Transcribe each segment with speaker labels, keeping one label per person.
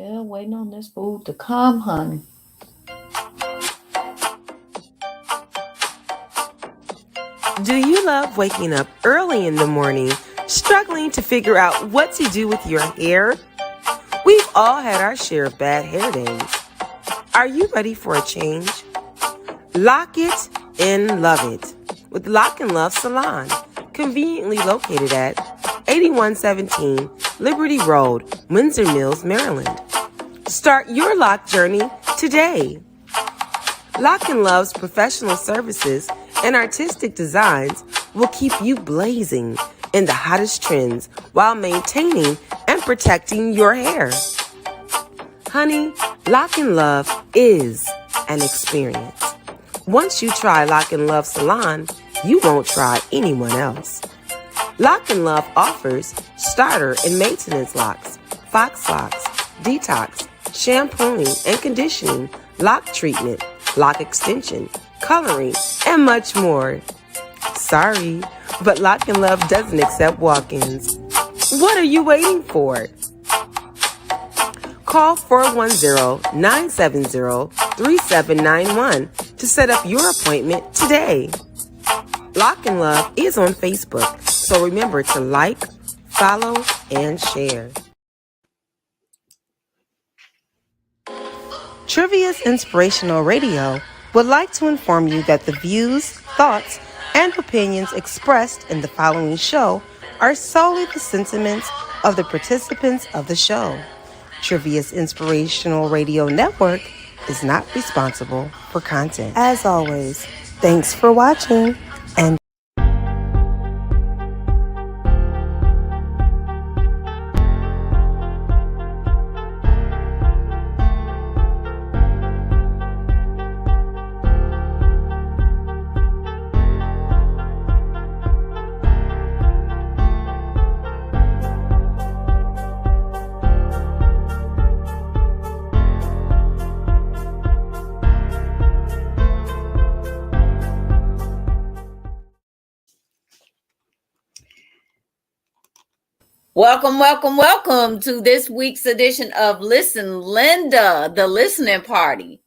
Speaker 1: Yeah, waiting on this food to come, honey.
Speaker 2: Do you love waking up early in the morning, struggling to figure out what to do with your hair? We've all had our share of bad hair days. Are you ready for a change? Lock it and love it with Lock and Love Salon, conveniently located at 8117 Liberty Road, Windsor Mills, Maryland. Start your lock journey today. Lock and Love's professional services and artistic designs will keep you blazing in the hottest trends while maintaining and protecting your hair. Honey, Lock and Love is an experience. Once you try Lock and Love Salon, you won't try anyone else. Lock and Love offers starter and maintenance locks, fox locks, detox, shampooing and conditioning, lock treatment, lock extension, coloring, and much more. Sorry, but Lock and Love doesn't accept walk-ins. What are you waiting for? Call 410-970-3791 to set up your appointment today. Lock and Love is on Facebook, so remember to like, follow, and share. T.R.I.V.I.A's Inspirational Radio would like to inform you that the views, thoughts, and opinions expressed in the following show are solely the sentiments of the participants of the show. T.R.I.V.I.A's Inspirational Radio Network is not responsible for content. As always, thanks for watching and
Speaker 1: Welcome to this week's edition of Listen Linda, the listening party.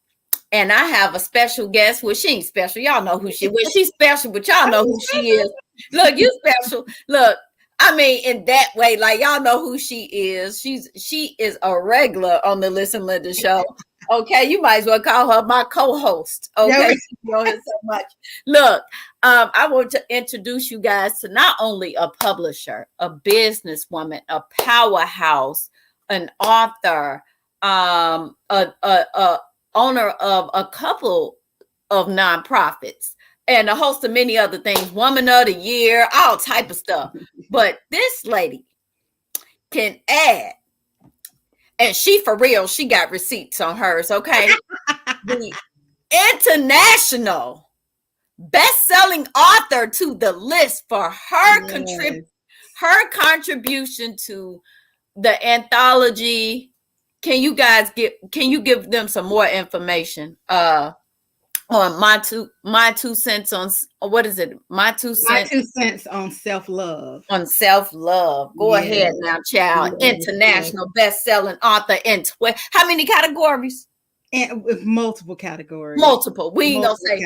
Speaker 1: And I have a special guest. Well, she ain't special. Y'all know who she is. Well, she's special, but y'all know who she is. Look, you special. Look, I mean, in that way, like y'all know who she is. She is a regular on the Listen Linda show. Okay, you might as well call her my co-host. Okay, you know her so much. Look, I want to introduce you guys to not only a publisher, a businesswoman, a powerhouse, an author, a owner of a couple of nonprofits, and a host of many other things. Woman of the Year, all type of stuff. But this lady can add. And she, for real, she got receipts on hers, okay? The international best-selling author to the list for her contribution to the anthology. Can you give them some more information? On my two cents on what is it? My two
Speaker 3: cents on self-love.
Speaker 1: On self-love. Go ahead now, child. International best-selling author in how many categories?
Speaker 3: And with multiple categories.
Speaker 1: Multiple. We ain't gonna say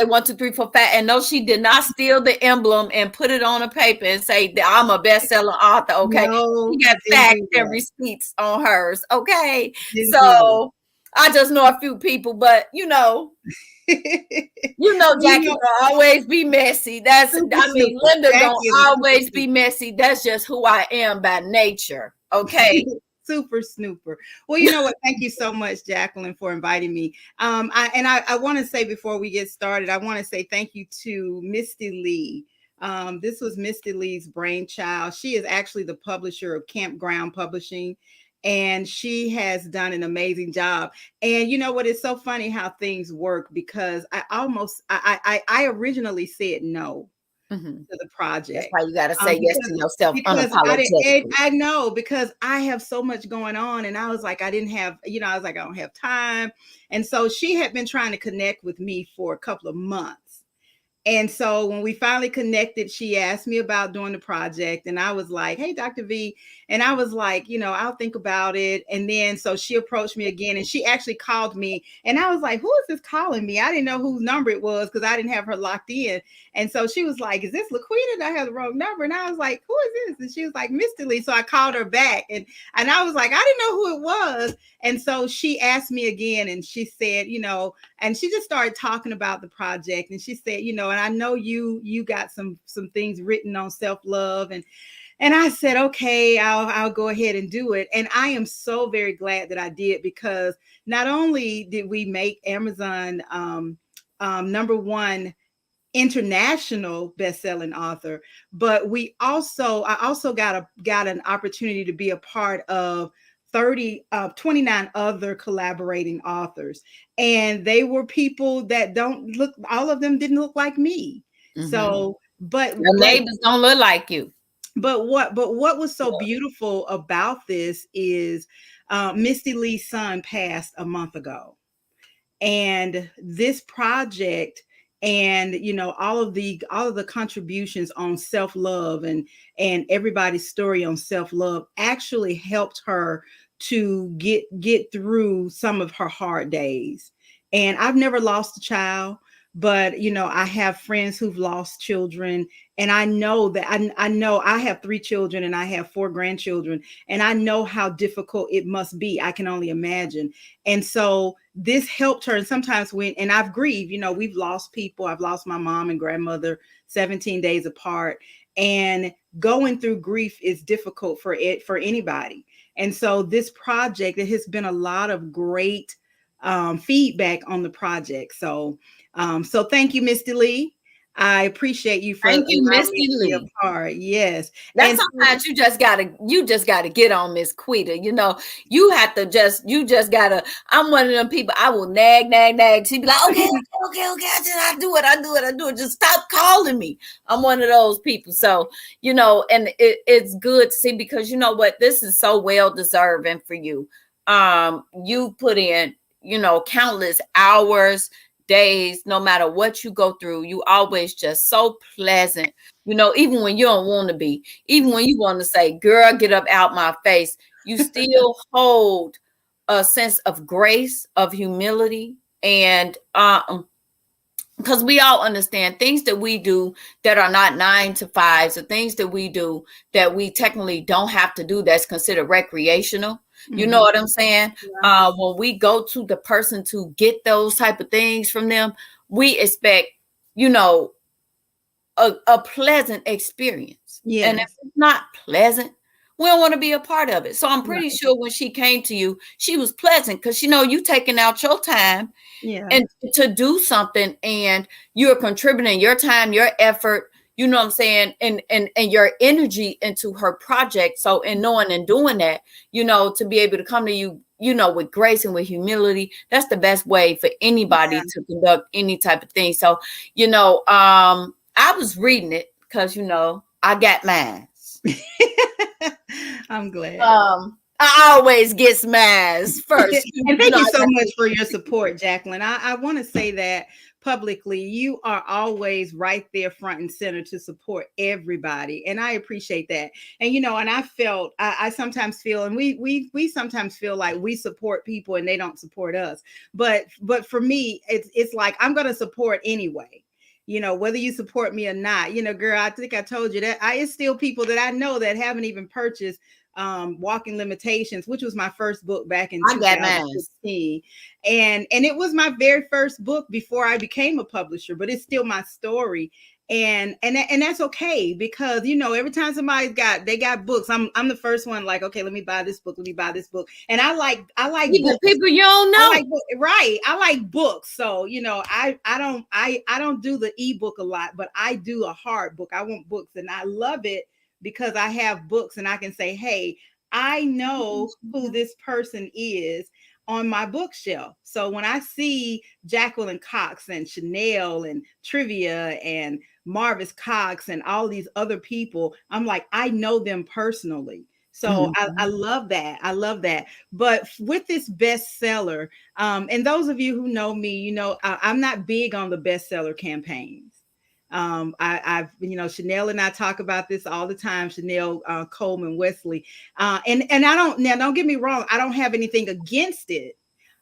Speaker 1: 1, 2, 3, 4, 5. And no, she did not steal the emblem and put it on a paper and say that I'm a best-selling author. Okay. No, she got facts and receipts on hers. Okay. So I just know a few people, but Jackie will always be messy. Linda don't always be messy. That's just who I am by nature. Okay.
Speaker 3: Super snooper. Well, you know what? Thank you so much, Jacqueline, for inviting me. I want to say before we get started, I want to say thank you to Misty Lee. This was Misty Lee's brainchild. She is actually the publisher of Campground Publishing, and she has done an amazing job. And you know what? It's so funny how things work, because I originally said no to the project.
Speaker 1: That's why you got to say yes to yourself unapologetically.
Speaker 3: I know, because I have so much going on, and I was like, I don't have time. And so she had been trying to connect with me for a couple of months. And so when we finally connected, she asked me about doing the project. And I was like, hey, Dr. V. And I was like, I'll think about it. And then so she approached me again and she actually called me. And I was like, who is this calling me? I didn't know whose number it was because I didn't have her locked in. And so she was like, is this Laquita? I have the wrong number. And I was like, who is this? And she was like, Mr. Lee. So I called her back and I was like, I didn't know who it was. And so she asked me again and she said, and she just started talking about the project. And she said, and I know you got some things written on self-love. And I said, okay, I'll go ahead and do it. And I am so very glad that I did, because not only did we make Amazon #1 international best-selling author, but I also got an opportunity to be a part of 29 other collaborating authors. And they were people that all of them didn't look like me.
Speaker 1: Mm-hmm.
Speaker 3: So, but
Speaker 1: your neighbors don't look like you.
Speaker 3: But what was so beautiful about this is Misty Lee's son passed a month ago. And this project and all of the contributions on self-love and everybody's story on self-love actually helped her to get through some of her hard days. And I've never lost a child, but I have friends who've lost children, and I know that I know I have 3 children and I have 4 grandchildren, and I know how difficult it must be. I can only imagine. And so this helped her. And sometimes and I've grieved, we've lost people. I've lost my mom and grandmother 17 days apart, and going through grief is difficult for anybody. And so this project, there has been a lot of great feedback on the project. So thank you, Misty Lee. I appreciate you for
Speaker 1: thank you, Misty
Speaker 3: Lee.
Speaker 1: Lee.
Speaker 3: Yes.
Speaker 1: That's sometimes you just gotta get on Miss Quita. You have to just gotta. I'm one of them people. I will nag. She be like, okay. I do it. Just stop calling me. I'm one of those people. So and it's good to see, because you know what, this is so well deserving for you. You put in countless hours, days, no matter what you go through, you always just so pleasant, even when you don't want to be, even when you want to say, girl, get up out my face, you still hold a sense of grace, of humility, and because we all understand things that we do that are not 9 to 5s, or things that we do that we technically don't have to do, that's considered recreational. You know what I'm saying? Yeah. When we go to the person to get those type of things from them, we expect, a pleasant experience. Yes. And if it's not pleasant, we don't want to be a part of it. So I'm pretty sure when she came to you, she was pleasant, because you taking out your time and to do something, and you're contributing your time, your effort, you know what I'm saying, and your energy into her project. So in knowing and doing that, to be able to come to you, with grace and with humility, that's the best way for anybody to conduct any type of thing. So, I was reading it because, I got mine.
Speaker 3: I'm glad.
Speaker 1: I always get mine first.
Speaker 3: And thank you so much for your support, Jacqueline. I want to say that publicly. You are always right there front and center to support everybody, and I appreciate that. And and I sometimes feel, and we sometimes feel like we support people and they don't support us, but for me, it's like, I'm going to support anyway, whether you support me or not. Girl, I think I told you that it's still people that I know that haven't even purchased Walking Limitations, which was my first book back in 2016. And it was my very first book before I became a publisher, but it's still my story. And that's okay, because every time somebody's got books, I'm the first one, like, okay, let me buy this book, and I like books.
Speaker 1: People you don't know,
Speaker 3: I like books. So I don't do the ebook a lot, but I do a hard book. I want books, and I love it because I have books and I can say, hey, I know who this person is on my bookshelf. So when I see Jacqueline Cox and Chanel and T.R.I.V.I.A and Marvis Cox and all these other people, I'm like, I know them personally. So I love that. I love that. But with this bestseller, and those of you who know me, I'm not big on the bestseller campaigns. I've, Chanel and I talk about this all the time. Chanel Coleman Wesley, and don't get me wrong. I don't have anything against it.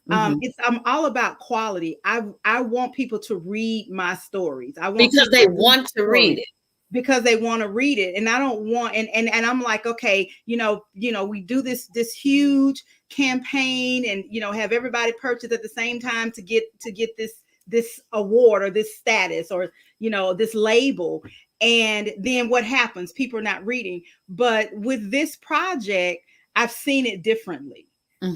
Speaker 3: I'm all about quality. I want people to read my stories. I want
Speaker 1: because they want to read it.
Speaker 3: Because they want to read it. And I don't want, and I'm like, okay, we do this huge campaign and, have everybody purchase at the same time to get this award or this status or, this label. And then what happens? People are not reading. But with this project, I've seen it differently.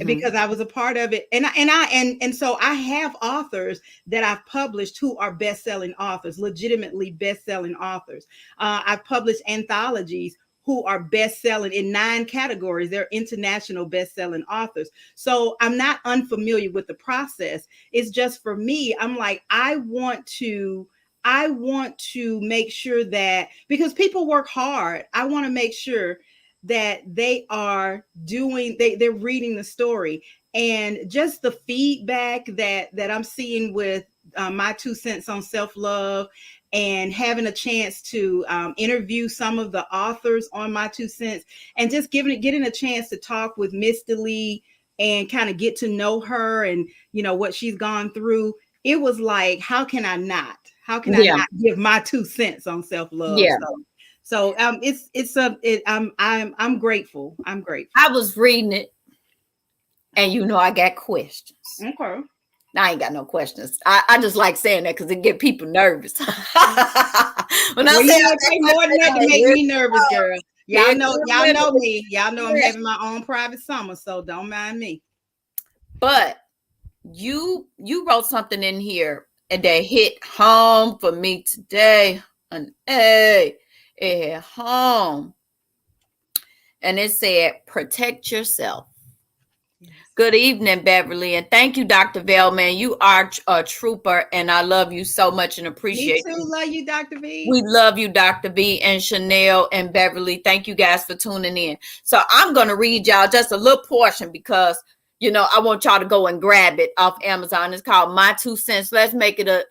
Speaker 3: Because I was a part of it. And so I have authors that I've published who are best-selling authors, legitimately best-selling authors. I've published anthologies who are best-selling in 9 categories. They're international best-selling authors. So I'm not unfamiliar with the process. It's just, for me, I'm like, I want to make sure that, because people work hard, I want to make sure that they are they're reading the story. And just the feedback that I'm seeing with my 2 cents on self-love, and having a chance to interview some of the authors on my 2 cents, and just getting a chance to talk with Mr. Lee and kind of get to know her and, what she's gone through. It was like, how can I not give my 2 cents on self-love?
Speaker 1: Yeah.
Speaker 3: So I'm grateful. I'm grateful.
Speaker 1: I was reading it, and I got questions.
Speaker 3: Okay.
Speaker 1: I ain't got no questions. I just like saying that because it get people nervous. When I say
Speaker 3: more than that to make me nervous, girl. Y'all know me. Y'all know I'm having my own private summer, so don't mind me.
Speaker 1: But you wrote something in here and that hit home for me today. And it hit home. And it said, protect yourself. Yes. Good evening, Beverly. And thank you, Dr. Velman. You are a trooper, and I love you so much and appreciate
Speaker 3: you. Me too. Love you, Dr. V.
Speaker 1: We love you, Dr. V, and Chanel and Beverly. Thank you guys for tuning in. So I'm going to read y'all just a little portion because I want y'all to go and grab it off Amazon. It's called My 2 Cents. Let's make it a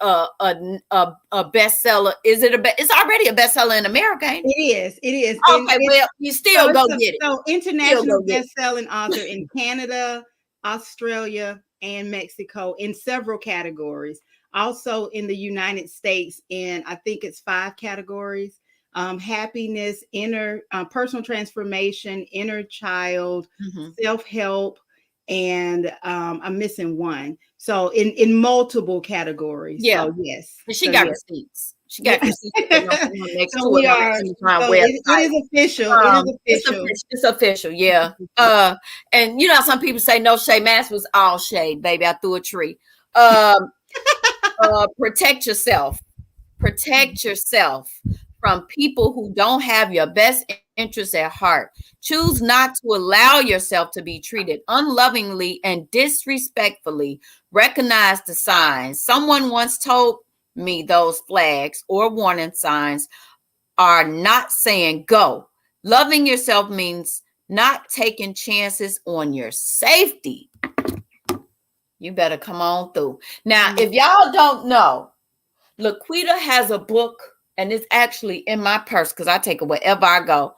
Speaker 1: bestseller. Is it it's already a bestseller in America, ain't it?
Speaker 3: It is.
Speaker 1: Okay, well, you still go get it.
Speaker 3: So international best-selling author in Canada, Australia, and Mexico in several categories. Also in the United States in, I think it's 5 categories. Happiness, inner personal transformation, inner child, self-help, and I'm missing one. So in multiple categories.
Speaker 1: Yeah.
Speaker 3: So, yes.
Speaker 1: And she got receipts. She got receipts.
Speaker 3: So we are. So it is official.
Speaker 1: It's official. Yeah. And some people say no shade. Mask was all shade, baby. I threw a tree. Protect yourself. Protect yourself from people who don't have your best interests at heart. Choose not to allow yourself to be treated unlovingly and disrespectfully. Recognize the signs. Someone once told me those flags or warning signs are not saying go. Loving yourself means not taking chances on your safety. You better come on through. Now, if y'all don't know, Laquita has a book, and it's actually in my purse because I take it wherever I go,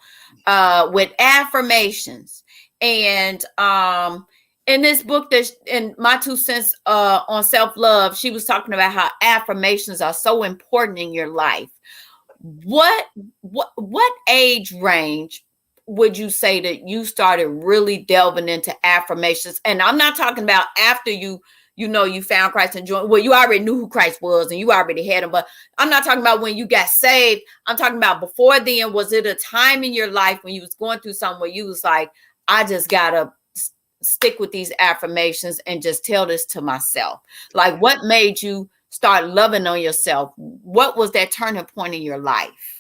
Speaker 1: with affirmations. And in this book, in My 2 Cents on self-love, she was talking about how affirmations are so important in your life. What age range would you say that you started really delving into affirmations? And I'm not talking about after you found Christ and joined. Well, you already knew who Christ was and you already had him, but I'm not talking about when you got saved. I'm talking about before then. Was it a time in your life when you was going through something where you was like, I just gotta stick with these affirmations and just tell this to myself? Like, what made you start loving on yourself? What was that turning point in your life?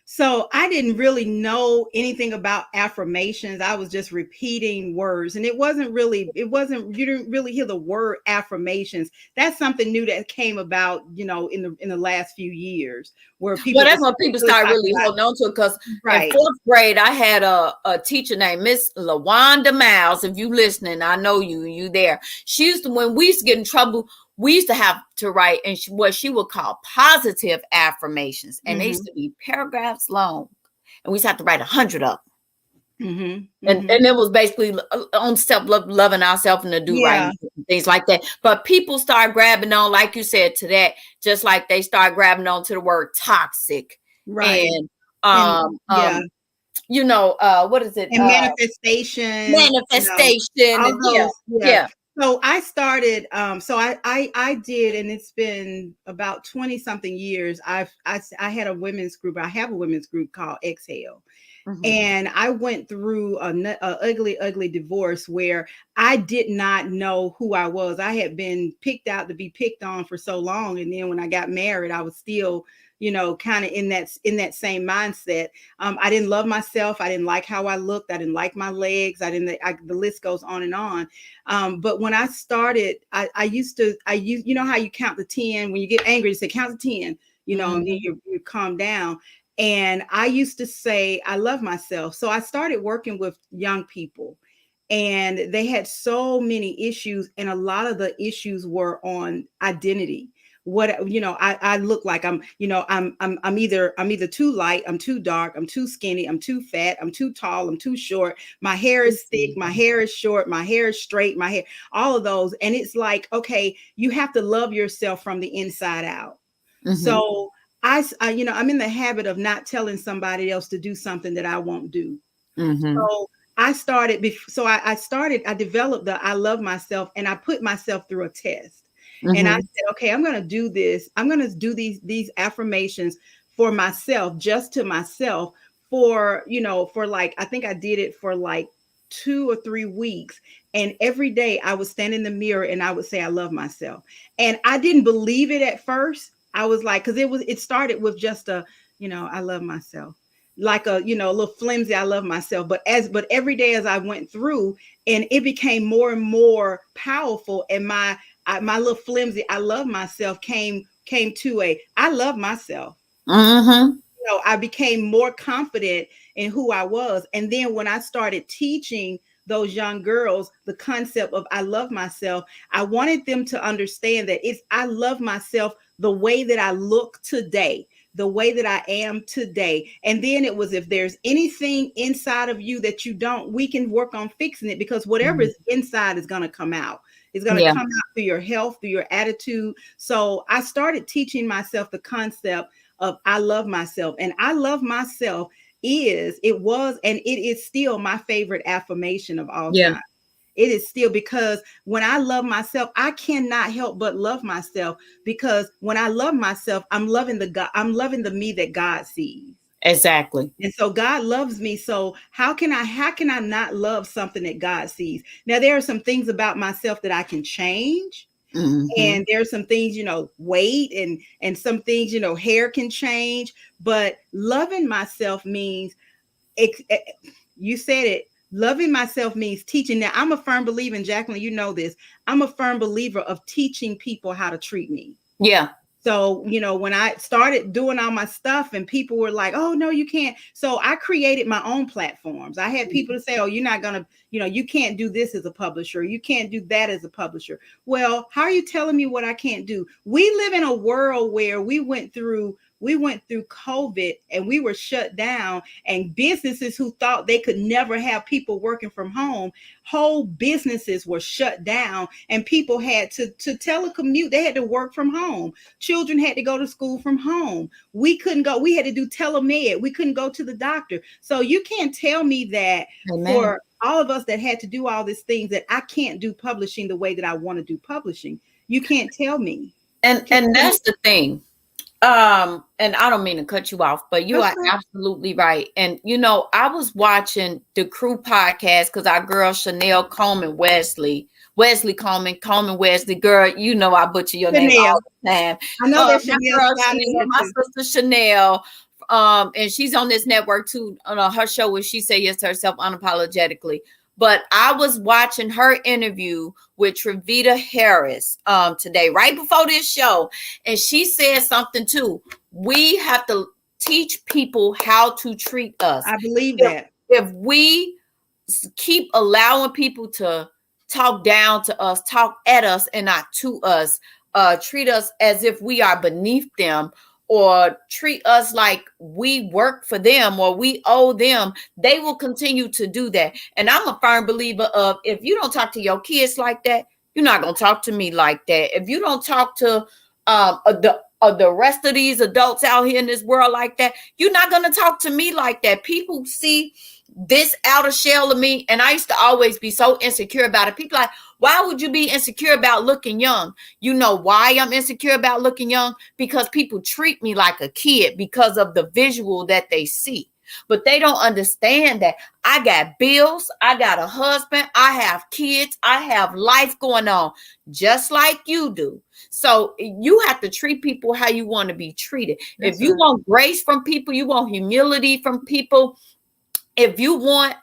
Speaker 3: So I didn't really know anything about affirmations. I was just repeating words, and you didn't really hear the word affirmations. That's something new that came about, in the last few years, where people.
Speaker 1: Well, that's when people start really holding on to it. Because in 4th grade, I had a teacher named Miss LaWanda Miles. If you listening, I know you there. She used to, when we used to get in trouble, we used to have to write and what she would call positive affirmations. And they used to be paragraphs long. And we used to have to write 100 of them. And it was basically on loving ourselves and to do right, things like that. But people start grabbing on, like you said, to that, just like they start grabbing on to the word toxic.
Speaker 3: Right.
Speaker 1: And you know, what is it?
Speaker 3: And manifestation.
Speaker 1: Manifestation. Yeah.
Speaker 3: So I started, so I did, and it's been about 20 something years. I had a women's group. I have a women's group called Exhale. And I went through a ugly divorce where I did not know who I was. I had been picked out to be picked on for so long. And then when I got married, I was still, you know, kind of in that same mindset. I didn't love myself. I didn't like how I looked. I didn't like my legs. The list goes on and on. But when I started, I used, you know how you count to 10 when you get angry, you say count to 10, you know, and then you calm down. And I used to say, I love myself. So I started working with young people, and they had so many issues. And a lot of the issues were on identity. What, you know, I look like I'm either too light, I'm too dark, I'm too skinny, I'm too fat, I'm too tall, I'm too short. My hair is thick, my hair is short, my hair is straight, my hair, all of those. And it's like, okay, you have to love yourself from the inside out. So I, you know, I'm in the habit of not telling somebody else to do something that I won't do. So I developed the I love myself, and I put myself through a test. And I said, okay, I'm going to do this. I'm going to do these affirmations for myself, just to myself, for, you know, for like, I think I did it for like 2 or 3 weeks. And every day I would stand in the mirror and I would say, I love myself. And I didn't believe it at first. I was like, because it started with just a, you know, I love myself, like a, you know, a little flimsy, I love myself. But every day as I went through, and it became more and more powerful, and my little flimsy, I love myself came to a, I love myself. You know, I became more confident in who I was. And then when I started teaching those young girls the concept of I love myself, I wanted them to understand that it's I love myself the way that I look today, the way that I am today. And then it was, if there's anything inside of you that you don't, we can work on fixing it, because whatever is inside is going to come out. It's going to come out through your health, through your attitude. So I started teaching myself the concept of I love myself. And I love myself it was, and it is still my favorite affirmation of all time. It is still, because when I love myself, I cannot help but love myself, because when I love myself, I'm loving the me that God sees.
Speaker 1: Exactly.
Speaker 3: And so God loves me. So how can I not love something that God sees? Now, there are some things about myself that I can change. And there's some things, you know, weight and some things, you know, hair can change. But loving myself means, you said it, loving myself means teaching. Now, I'm a firm believer, and Jacqueline, you know this, I'm a firm believer of teaching people how to treat me.
Speaker 1: Yeah.
Speaker 3: So, you know, when I started doing all my stuff and people were like, oh, no, you can't. So I created my own platforms. I had people to say, oh, you're not going to, you know, you can't do this as a publisher. You can't do that as a publisher. Well, how are you telling me what I can't do? We live in a world where we went through COVID and we were shut down, and businesses who thought they could never have people working from home, whole businesses were shut down, and people had to telecommute. They had to work from home. Children had to go to school from home. We couldn't go. We had to do telemed. We couldn't go to the doctor. So you can't tell me that for all of us that had to do all these things, that I can't do publishing the way that I want to do publishing. You can't tell me.
Speaker 1: And that's the thing. And I don't mean to cut you off, but you are absolutely right. And, you know, I was watching the Crew podcast because our girl Chanel Coleman Wesley Coleman Wesley, girl, you know, I butcher your name all the time.
Speaker 3: I know that Chanel,
Speaker 1: my sister Chanel, and she's on this network too, on her show where she said yes to herself unapologetically. But I was watching her interview with T.R.I.V.I.A Harris today, right before this show. And she said something too. We have to teach people how to treat us.
Speaker 3: I believe that.
Speaker 1: If we keep allowing people to talk down to us, talk at us and not to us, treat us as if we are beneath them, or treat us like we work for them or we owe them, they will continue to do that. And I'm a firm believer of, if you don't talk to your kids like that, you're not going to talk to me like that. If you don't talk to the rest of these adults out here in this world like that, you're not going to talk to me like that. People see this outer shell of me, and I used to always be so insecure about it. People like, why would you be insecure about looking young? You know why I'm insecure about looking young? Because people treat me like a kid because of the visual that they see. But they don't understand that I got bills, I got a husband, I have kids, I have life going on, just like you do. So you have to treat people how you want to be treated. If you want grace from people, you want humility from people, if you want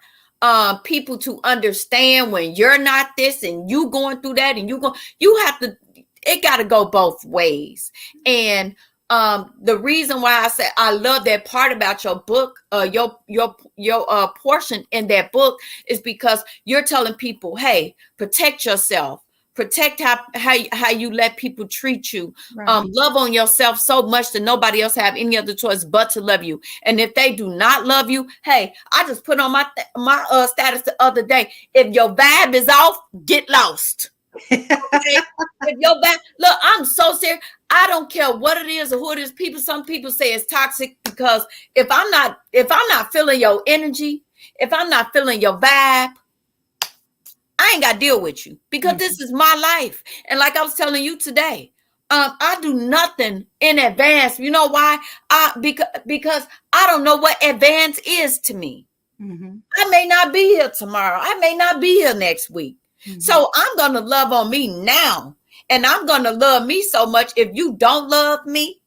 Speaker 1: people to understand when you're not this and you going through that, and you have to, it got to go both ways. And the reason why I say I love that part about your book, your portion in that book, is because you're telling people, hey, protect yourself. Protect how you let people treat you. Right. Love on yourself so much that nobody else have any other choice but to love you. And if they do not love you, hey, I just put on my status the other day. If your vibe is off, get lost. Okay? If your vibe, look, I'm so serious. I don't care what it is or who it is. Some people say it's toxic, because if I'm not feeling your energy, if I'm not feeling your vibe, I ain't got to deal with you, because this is my life. And like I was telling you today, I do nothing in advance. You know why? Because I don't know what advance is to me. Mm-hmm. I may not be here tomorrow. I may not be here next week. Mm-hmm. So I'm going to love on me now. And I'm going to love me so much. If you don't love me,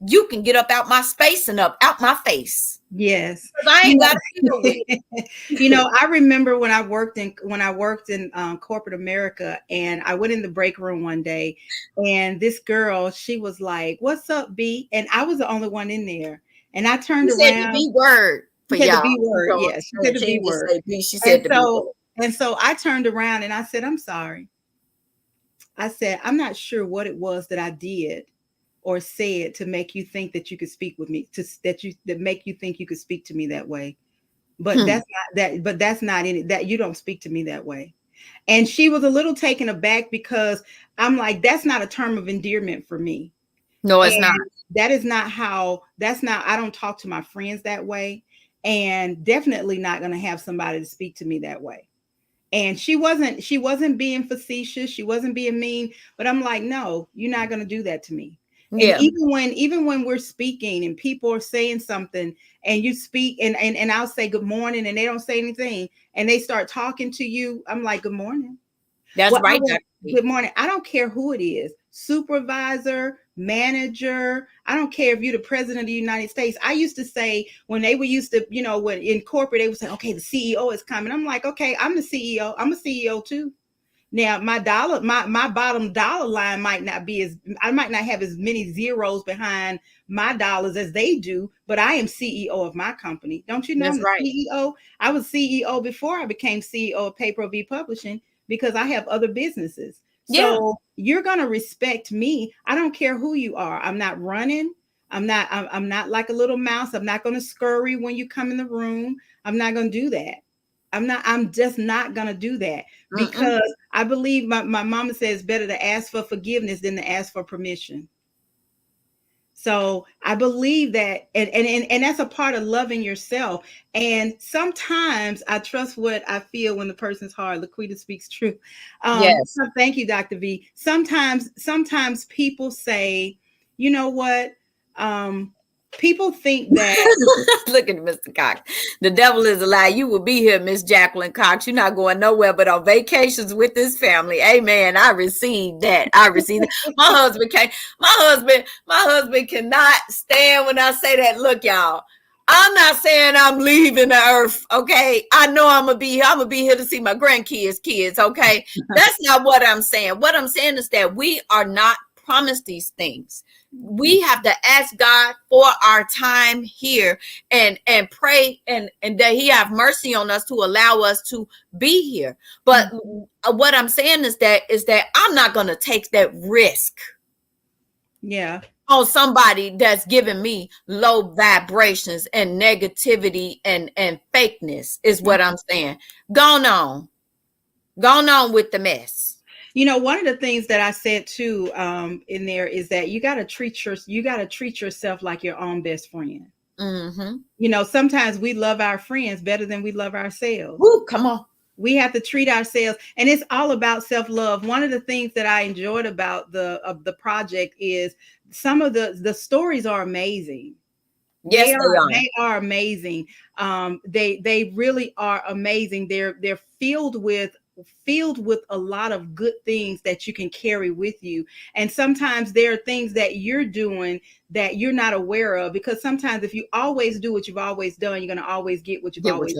Speaker 1: you can get up out my space and up out my face.
Speaker 3: Yes.
Speaker 1: I ain't got to deal with it.
Speaker 3: You know, I remember when I worked in corporate America, and I went in the break room one day, and this girl, she was like, "What's up, B?" And I was the only one in there. And I turned around.
Speaker 1: Said the B word for y'all.
Speaker 3: The B word. Yes, she said the B word.
Speaker 1: She said the B word.
Speaker 3: And so I turned around and I said, "I'm sorry." I said, "I'm not sure what it was that I did or said to make you think that you could speak with me, that make you think you could speak to me that way. But that's not in it, that you don't speak to me that way." And she was a little taken aback, because I'm like, that's not a term of endearment for me.
Speaker 1: No, it's not.
Speaker 3: That is not I don't talk to my friends that way, and definitely not going to have somebody to speak to me that way. And she wasn't being facetious. She wasn't being mean, but I'm like, no, you're not going to do that to me. Yeah. And even when we're speaking and people are saying something, and you speak and I'll say good morning, and they don't say anything, and they start talking to you, I'm like, good morning.
Speaker 1: That's right.
Speaker 3: Good morning. I don't care who it is, supervisor, manager. I don't care if you're the president of the United States. I used to say, when they were used to, when in corporate, they would say, okay, the CEO is coming. I'm like, okay, I'm the CEO. I'm a CEO too. Now, my bottom dollar line might not have as many zeros behind my dollars as they do, but I am CEO of my company. Don't you know?
Speaker 1: That's right.
Speaker 3: CEO. I was CEO before I became CEO of Pay-Per-View Publishing, because I have other businesses. So you're going to respect me. I don't care who you are. I'm not running. I'm not like a little mouse. I'm not going to scurry when you come in the room. I'm not going to do that. I'm just not going to do that, because I believe my mama says better to ask for forgiveness than to ask for permission. So I believe that, and that's a part of loving yourself. And sometimes I trust what I feel when the person's hard. Laquita speaks true. Yes. So thank you, Dr. V. Sometimes people say, you know what? People think that
Speaker 1: look at Mr. Cox. The devil is a lie. You will be here, Miss Jacquiline Cox. You're not going nowhere but on vacations with this family. Amen. I received that. My husband cannot stand when I say that. Look, y'all, I'm not saying I'm leaving the earth. Okay. I know I'm gonna be here. I'm gonna be here to see my grandkids' kids. Okay. That's not what I'm saying. What I'm saying is that we are not promised these things. We have to ask God for our time here and pray and that he have mercy on us to allow us to be here. But what I'm saying is that I'm not going to take that risk.
Speaker 3: Yeah.
Speaker 1: On somebody that's giving me low vibrations and negativity and fakeness is what I'm saying. Gone on with the mess.
Speaker 3: You know, one of the things that I said too in there is that you got to treat yourself like your own best friend.
Speaker 1: Mm-hmm.
Speaker 3: You know, sometimes we love our friends better than we love ourselves.
Speaker 1: Woo, come on.
Speaker 3: We have to treat ourselves, and it's all about self-love. One of the things that I enjoyed about the project is some of the stories are amazing.
Speaker 1: Yes,
Speaker 3: They are amazing. They really are amazing. They're filled with a lot of good things that you can carry with you. And sometimes there are things that you're doing that you're not aware of, because sometimes if you always do what you've always done, you're going to always get what you've always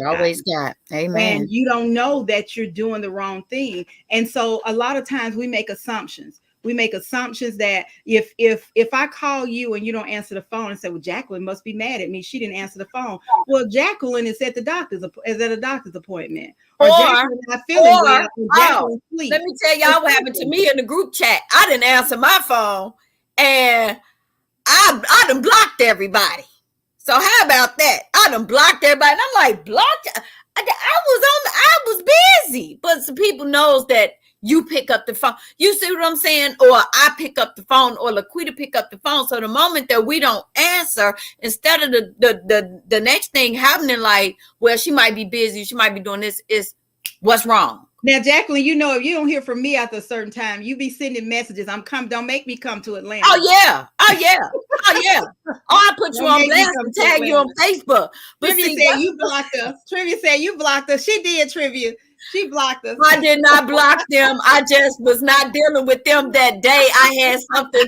Speaker 1: got. Amen.
Speaker 3: And you don't know that you're doing the wrong thing. And so a lot of times we make assumptions. We make assumptions that if I call you and you don't answer the phone and say, well, Jacqueline must be mad at me, she didn't answer the phone. Well, Jacqueline is at a doctor's appointment. Or Jacqueline not feeling well.
Speaker 1: Oh, let me tell y'all what happened to me in the group chat. I didn't answer my phone and I done blocked everybody. So how about that? I done blocked everybody. And I'm like, blocked? I was busy. But some people knows that you pick up the phone. You see what I'm saying? Or I pick up the phone, or Laquita pick up the phone. So the moment that we don't answer, instead of the next thing happening, like, well, she might be busy, she might be doing this, is what's wrong.
Speaker 3: Now, Jacqueline, you know, if you don't hear from me after a certain time, you be sending messages. Don't make me come to Atlanta.
Speaker 1: Oh yeah. Oh, I put you on blast and tag you on Facebook.
Speaker 3: But Trivia said you blocked us. Trivia said you blocked us. She did, Trivia. She blocked us.
Speaker 1: I did not block them. I just was not dealing with them that day. I had something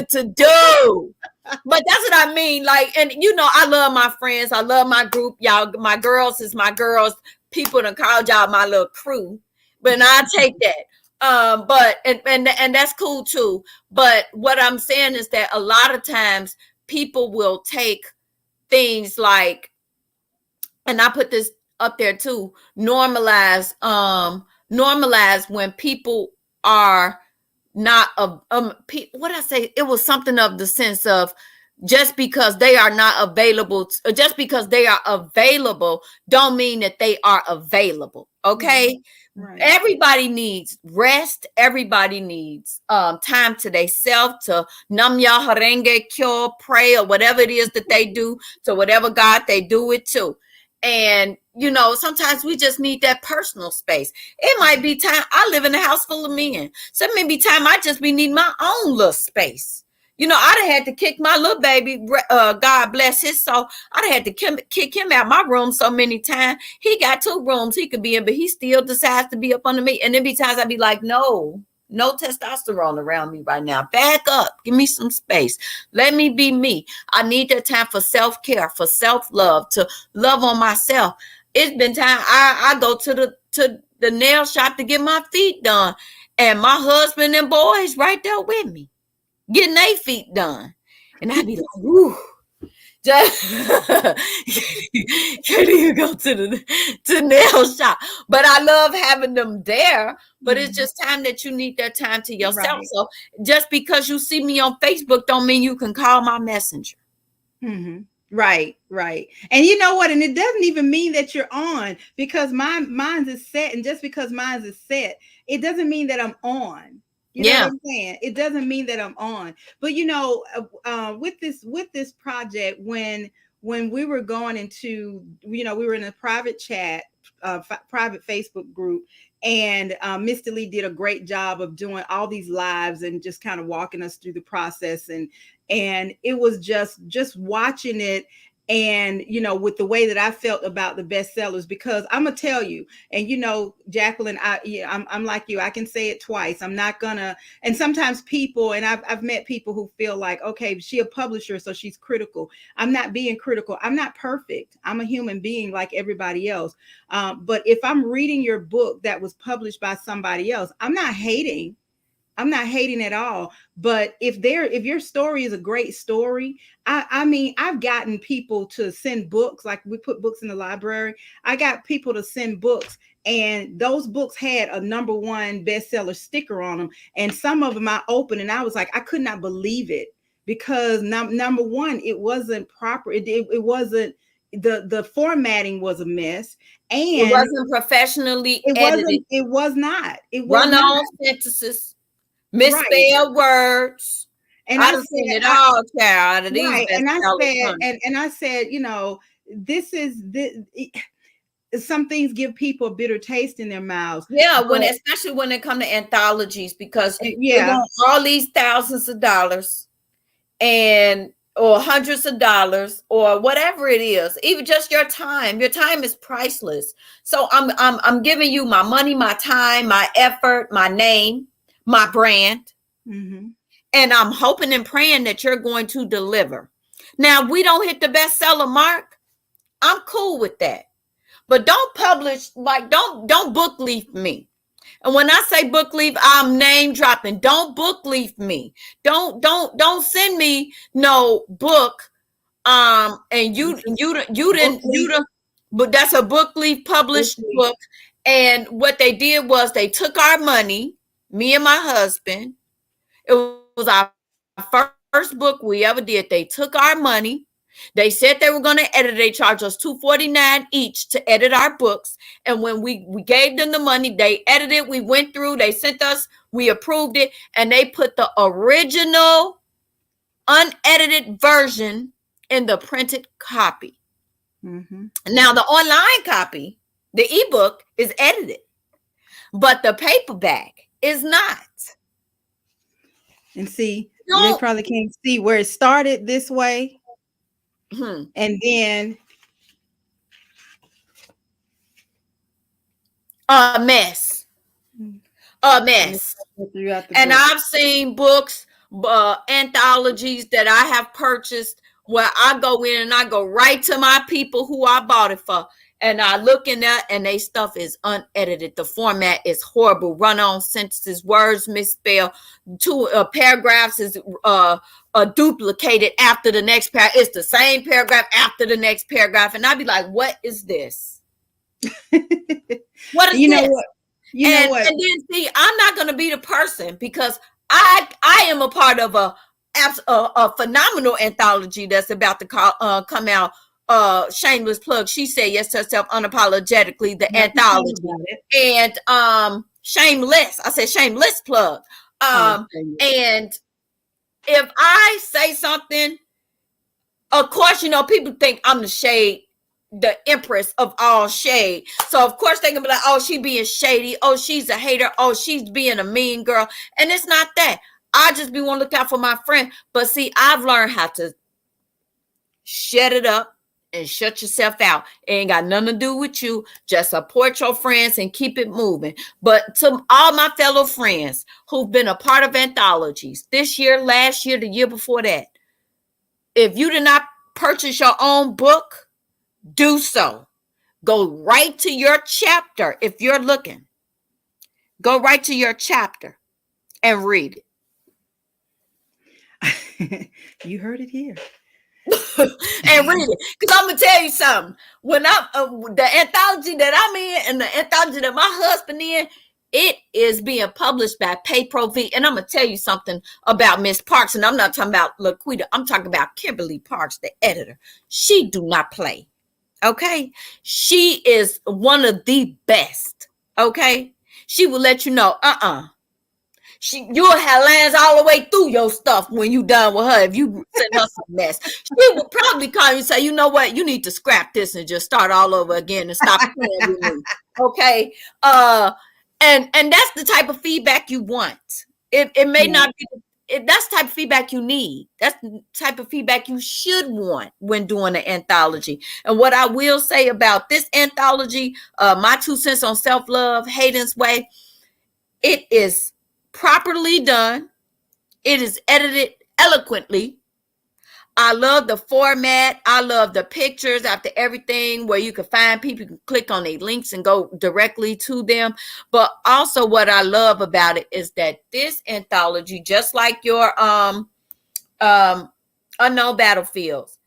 Speaker 1: to do. But that's what I mean. Like, and you know, I love my friends. I love my group. Y'all, my girls is my girls. People done called y'all my little crew. But I take that. But and that's cool too. But what I'm saying is that a lot of times people will take things like, and I put this up there too, normalize when people are not what I say, it was something of the sense of, just because they are not available, just because they are available don't mean that they are available. Okay. Right. Everybody needs rest. Everybody needs time to themselves, to nam ya harenge kyo, pray, or whatever it is that they do, to whatever God they do it to. And, you know, sometimes we just need that personal space. It might be time. I live in a house full of men. So it may be time I just be needing my own little space. You know, I'd have had to kick my little baby, God bless his soul. I'd have had to kick him out my room so many times. He got 2 rooms he could be in, but he still decides to be up under me. And then be times I'd be like, no testosterone around me right now. Back up. Give me some space. Let me be me. I need that time for self-care, for self-love, to love on myself. It's been time I go to the nail shop to get my feet done. And my husband and boys right there with me, getting their feet done. And I'd be like, woo. Just can't even go to the nail shop. But I love having them there. But it's just time that you need that time to yourself. Right. So just because you see me on Facebook don't mean you can call my messenger.
Speaker 3: Mm-hmm. Right. And you know what? And it doesn't even mean that you're on, because mine is set. And just because mine is set, it doesn't mean that I'm on. You know what I'm saying? It doesn't mean that I'm on. But you know, with this project, when we were going into, you know, we were in a private chat, private Facebook group, and Mr. Lee did a great job of doing all these lives and just kind of walking us through the process, and it was just watching it. And, you know, with the way that I felt about the bestsellers, because I'm going to tell you, and, you know, Jacqueline, I'm like you, I can say it twice. I'm not gonna, and sometimes people, and I've met people who feel like, okay, she a publisher, so she's critical. I'm not being critical. I'm not perfect. I'm a human being like everybody else. But if I'm reading your book that was published by somebody else, I'm not hating. I'm not hating at all. But if your story is a great story, I mean, I've gotten people to send books, like we put books in the library. I got people to send books, and those books had a #1 bestseller sticker on them. And some of them I opened and I was like, I could not believe it, because #1, it wasn't proper. It wasn't, the formatting was a mess,
Speaker 1: It
Speaker 3: and
Speaker 1: wasn't professionally edited.
Speaker 3: it was
Speaker 1: Run
Speaker 3: not
Speaker 1: on sentences,
Speaker 3: right.
Speaker 1: misspelled words.
Speaker 3: And
Speaker 1: I
Speaker 3: I
Speaker 1: done seen
Speaker 3: said,
Speaker 1: it all, child, out of these
Speaker 3: right. And I
Speaker 1: bestsellers,
Speaker 3: said,
Speaker 1: honey.
Speaker 3: and I said, this is some things give people a bitter taste in their mouths.
Speaker 1: Yeah,
Speaker 3: But
Speaker 1: especially when it come to anthologies, because they
Speaker 3: yeah.
Speaker 1: want all these thousands of dollars and or hundreds of dollars or whatever it is, even just your time. Your time is priceless. So I'm giving you my money, my time, my effort, my name, my brand,
Speaker 3: Mm-hmm.
Speaker 1: and I'm hoping and praying that you're going to deliver. Now, we don't hit the bestseller mark. I'm cool with that. But don't publish, like, don't book leaf me. And when I say book leaf, I'm name dropping. Don't book leaf me. Don't send me no book. And you didn't, but that's a book leaf published book. And what they did was they took our money, me and my husband. It was our first book we ever did. They took our money. They said they were going to edit. They charged us $249 each to edit our books. And when we gave them the money, they edited. We went through. They sent us. We approved it, and they put the original, unedited version in the printed copy.
Speaker 3: Mm-hmm.
Speaker 1: Now the online copy, the ebook, is edited, but the paperback is not.
Speaker 3: And see, they probably can't see where it started this way. And then
Speaker 1: a mess. And I've seen books, anthologies that I have purchased where I go in and I go right to my people who I bought it for. And I look in there and they stuff is unedited. The format is horrible. Run on sentences, words misspelled. Two paragraphs is duplicated after the next paragraph. It's the same paragraph after the next paragraph. And I'd be like, what is this? What is this? And then see, I'm not going to be the person, because I am a part of a phenomenal anthology that's about to come out. Shameless plug. She said yes to herself unapologetically. The anthology, and shameless. I said shameless plug. And if I say something, of course, people think I'm the empress of all shade. So of course they're gonna be like, oh, she being shady. Oh, she's a hater. Oh, she's being a mean girl. And it's not that. I just be want to look out for my friend. But see, I've learned how to shut it up and shut yourself out. It ain't got nothing to do with you. Just support your friends and keep it moving. But to all my fellow friends who've been a part of anthologies this year, last year, the year before that, if you did not purchase your own book, do so. Go right to your chapter. If you're looking, go right to your chapter and read
Speaker 3: it. You heard it here.
Speaker 1: And read it. Because I'm going to tell you something. When I'm the anthology that I'm in and the anthology that my husband in, it is being published by Pay-Pro-V. And I'm going to tell you something about Miss Parks. And I'm not talking about Laquita. I'm talking about Kimberly Parks, the editor. She do not play. Okay, she is one of the best. Okay, she will let you know. You'll have lines all the way through your stuff when you done with her. If you send her some mess, she will probably call you and say, you know what, you need to scrap this and just start all over again and stop playing with me. Okay, and that's the type of feedback you want. It may not be. That's the type of feedback you need. That's the type of feedback you should want when doing an anthology. And what I will say about this anthology, my 2 cents on self-love, Hayden's Way, it is properly done. It is edited eloquently. I love the format. I love the pictures after everything where you can find people, you can click on their links and go directly to them. But also what I love about it is that this anthology, just like your um Unknown Battlefields,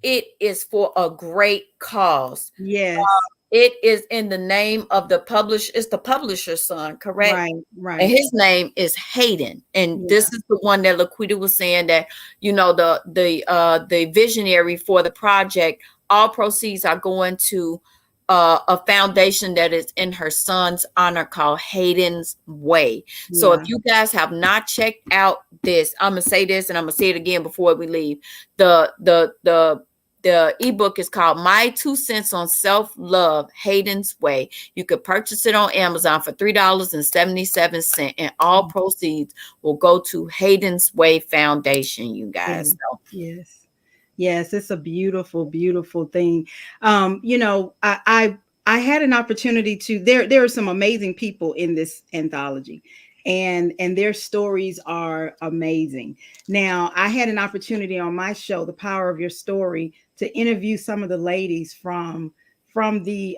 Speaker 1: it is for a great cause.
Speaker 3: Yes.
Speaker 1: It is in the name of the publisher. It's the publisher's son, correct?
Speaker 3: Right.
Speaker 1: And
Speaker 3: Right.
Speaker 1: his name is Hayden. And
Speaker 3: Yeah.
Speaker 1: this is the one that Laquita was saying that, the visionary for the project, all proceeds are going to a foundation that is in her son's honor called Hayden's Way. So if
Speaker 3: Yeah.
Speaker 1: you guys have not checked out this, I'm gonna say this and I'm gonna say it again before we leave. The ebook is called My 2 Cents on Self-Love, Hayden's Way. You could purchase it on Amazon for $3.77, and all proceeds will go to Hayden's Way Foundation, you guys.
Speaker 3: Yes.
Speaker 1: So,
Speaker 3: Yes. Yes, it's a beautiful, beautiful thing. I had an opportunity to there are some amazing people in this anthology, and their stories are amazing. Now, I had an opportunity on my show, The Power of Your Story, to interview some of the ladies from the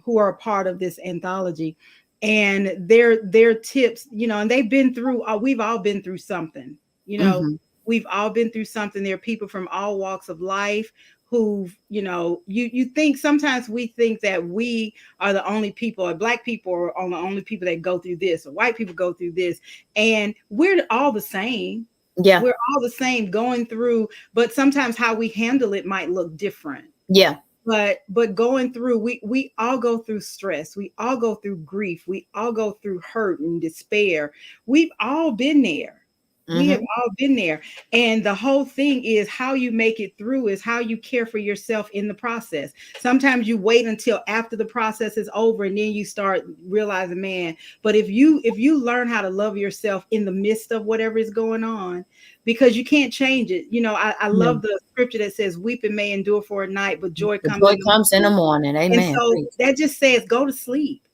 Speaker 3: who are a part of this anthology, and their tips, and they've been through. We've all been through something, you know.
Speaker 1: mhm.
Speaker 3: We've all been through something. There are people from all walks of life who've, you think sometimes we think that we are the only people, or Black people are the only people that go through this, or white people go through this. And we're all the same.
Speaker 1: Yeah,
Speaker 3: We're all the same going through, but sometimes how we handle it might look different.
Speaker 1: yeah,
Speaker 3: But going through, we all go through stress, we all go through grief, we all go through hurt and despair. We've all been there. We have
Speaker 1: mhm,
Speaker 3: all been there. And the whole thing is how you make it through is how you care for yourself in the process. Sometimes you wait until after the process is over and then you start realizing, man, but if you learn how to love yourself in the midst of whatever is going on, because you can't change it. I
Speaker 1: yeah.
Speaker 3: love the scripture that says weeping may endure for a night, but joy
Speaker 1: The
Speaker 3: comes
Speaker 1: joy
Speaker 3: in the
Speaker 1: comes in the
Speaker 3: morning.
Speaker 1: morning.
Speaker 3: And
Speaker 1: Amen.
Speaker 3: so
Speaker 1: Please.
Speaker 3: that just says go to sleep.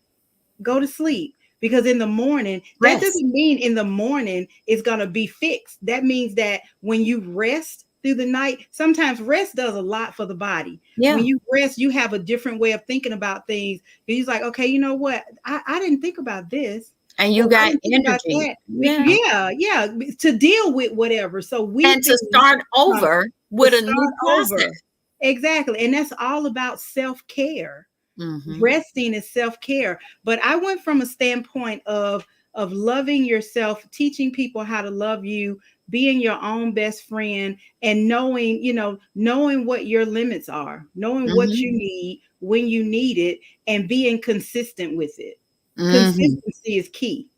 Speaker 3: Go to sleep, because in the morning, that
Speaker 1: Rest.
Speaker 3: doesn't mean in the morning it's going to be fixed. That means that when you rest through the night, sometimes rest does a lot for the body.
Speaker 1: Yeah.
Speaker 3: When you rest, you have a different way of thinking about things. You're like, okay, you know what? I didn't think about this.
Speaker 1: And you
Speaker 3: Oh, I
Speaker 1: got
Speaker 3: didn't think about
Speaker 1: energy.
Speaker 3: that.
Speaker 1: Yeah.
Speaker 3: Yeah, to deal with whatever. So
Speaker 1: And to
Speaker 3: weeping,
Speaker 1: start
Speaker 3: uh,
Speaker 1: over
Speaker 3: to
Speaker 1: with a new
Speaker 3: start over.
Speaker 1: process.
Speaker 3: Exactly. And that's all about self-care.
Speaker 1: Mm-hmm.
Speaker 3: Resting is self-care. But I went from a standpoint of loving yourself, teaching people how to love you, being your own best friend, and knowing what your limits are, knowing what
Speaker 1: Mm-hmm.
Speaker 3: you need when you need it, and being consistent with it.
Speaker 1: Mm-hmm.
Speaker 3: Consistency is key.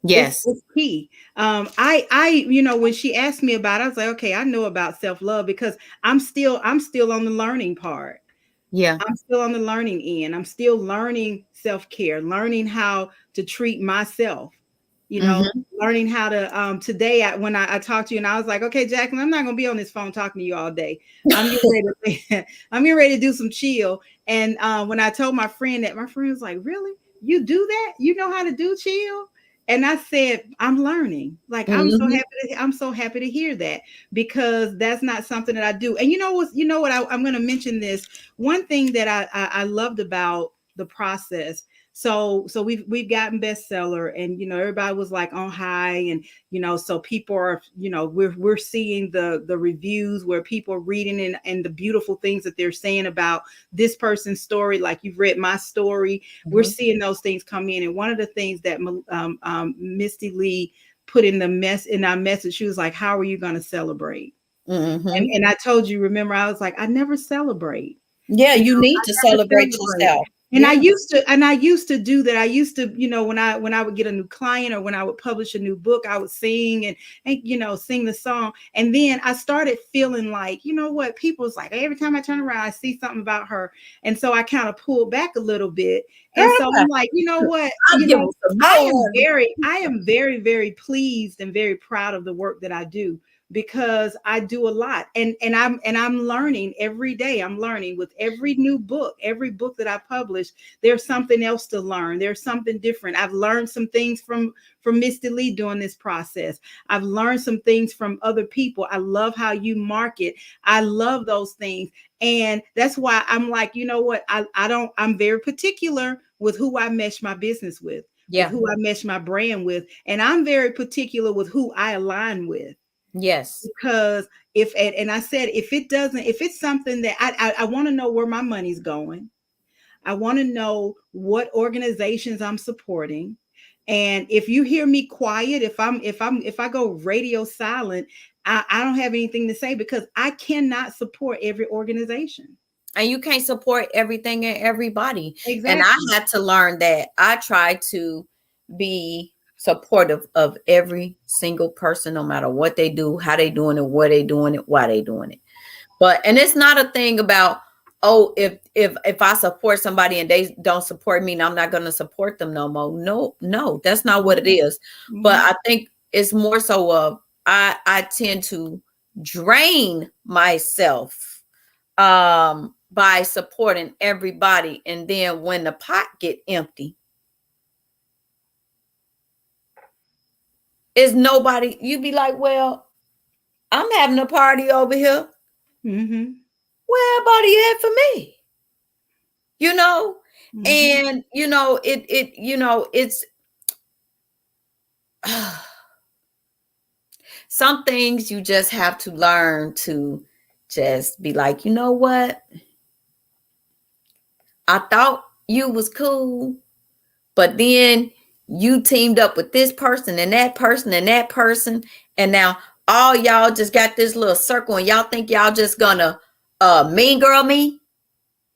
Speaker 3: it's,
Speaker 1: Yes.
Speaker 3: it's key. When she asked me about it, I was like, okay, I know about self-love, because I'm still on the learning part.
Speaker 1: Yeah.
Speaker 3: I'm still on the learning end. I'm still learning self-care, learning how to treat myself,
Speaker 1: Mm-hmm.
Speaker 3: learning how to today when I talked to you, and I was like, okay, Jacqueline, I'm not gonna be on this phone talking to you all day. I'm getting ready to I'm getting ready to do some chill. And when I told my friend that, my friend was like, really? You do that? You know how to do chill? And I said, I'm learning. Like,
Speaker 1: Mm-hmm.
Speaker 3: I'm so happy to hear that, because that's not something that I do. And you know what, I'm going to mention this. One thing that I loved about the process. So we've gotten bestseller, and everybody was like on high, and so people are, we're seeing the reviews where people are reading, and the beautiful things that they're saying about this person's story. Like, you've read my story. We're
Speaker 1: Mm-hmm.
Speaker 3: seeing those things come in. And one of the things that Misty Lee put in our message, she was like, how are you going to celebrate?
Speaker 1: Mm-hmm.
Speaker 3: And I told you, remember, I was like, I never celebrate.
Speaker 1: Yeah, you need
Speaker 3: I
Speaker 1: to
Speaker 3: never
Speaker 1: celebrate
Speaker 3: celebrate.
Speaker 1: yourself.
Speaker 3: And
Speaker 1: Yeah.
Speaker 3: I used to do that. I used to, when I would get a new client, or when I would publish a new book, I would sing and sing the song. And then I started feeling like, you know what, people's like, every time I turn around, I see something about her. And so I kind of pulled back a little bit. And so
Speaker 1: Girl,
Speaker 3: I'm like, you know what,
Speaker 1: I'll give them some
Speaker 3: I
Speaker 1: more.
Speaker 3: am very, very pleased and very proud of the work that I do. because I do a lot, and I'm learning every day. I'm learning with every new book, every book that I publish. There's something else to learn. There's something different. I've learned some things from Misty Lee during this process. I've learned some things from other people. I love how you market. I love those things, and that's why I'm like, you know what? I don't. I'm very particular with who I mesh my business with
Speaker 1: Yeah.
Speaker 3: who I mesh my brand with, and I'm very particular with who I align with.
Speaker 1: Yes.
Speaker 3: Because if and I said, if it doesn't, if it's something that I want to know where my money's going, I want to know what organizations I'm supporting. And if you hear me quiet, if I go radio silent, I don't have anything to say, because I cannot support every organization.
Speaker 1: And you can't support everything and everybody. And I
Speaker 3: Exactly.
Speaker 1: had to learn that. I try to be supportive of every single person, no matter what they do, how they doing it, where they doing it, why they doing it. But and it's not a thing about, oh, if I support somebody and they don't support me, I'm not going to support them no more. No, that's not what it is. But
Speaker 3: Mhm.
Speaker 1: I think it's more so of I tend to drain myself by supporting everybody, and then when the pot get empty, is nobody. You be like, well, I'm having a party over here.
Speaker 3: Mhm.
Speaker 1: Where everybody at for me? You know,
Speaker 3: Mhm.
Speaker 1: and it's some things you just have to learn to just be like, you know what? I thought you was cool, but then you teamed up with this person and that person and that person, and now all y'all just got this little circle, and y'all think y'all just gonna mean girl me.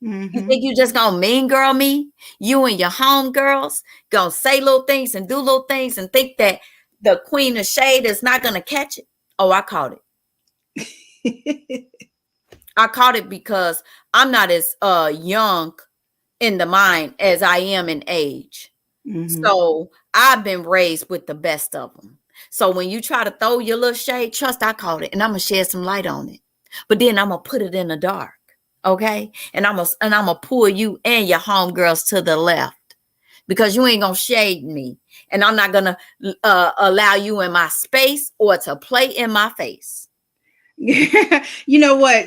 Speaker 1: You
Speaker 3: Mhm.
Speaker 1: think you just gonna mean girl me? You and your home girls gonna say little things and do little things and think that the queen of shade is not gonna catch it? Oh, I caught it. I caught it because I'm not as young in the mind as I am in age.
Speaker 3: Mhm.
Speaker 1: So I've been raised with the best of them. So when you try to throw your little shade, trust I caught it, and I'm gonna shed some light on it. But then I'm gonna put it in the dark, okay? And I'm gonna pull you and your homegirls to the left, because you ain't gonna shade me, and I'm not gonna allow you in my space or to play in my face.
Speaker 3: You know what?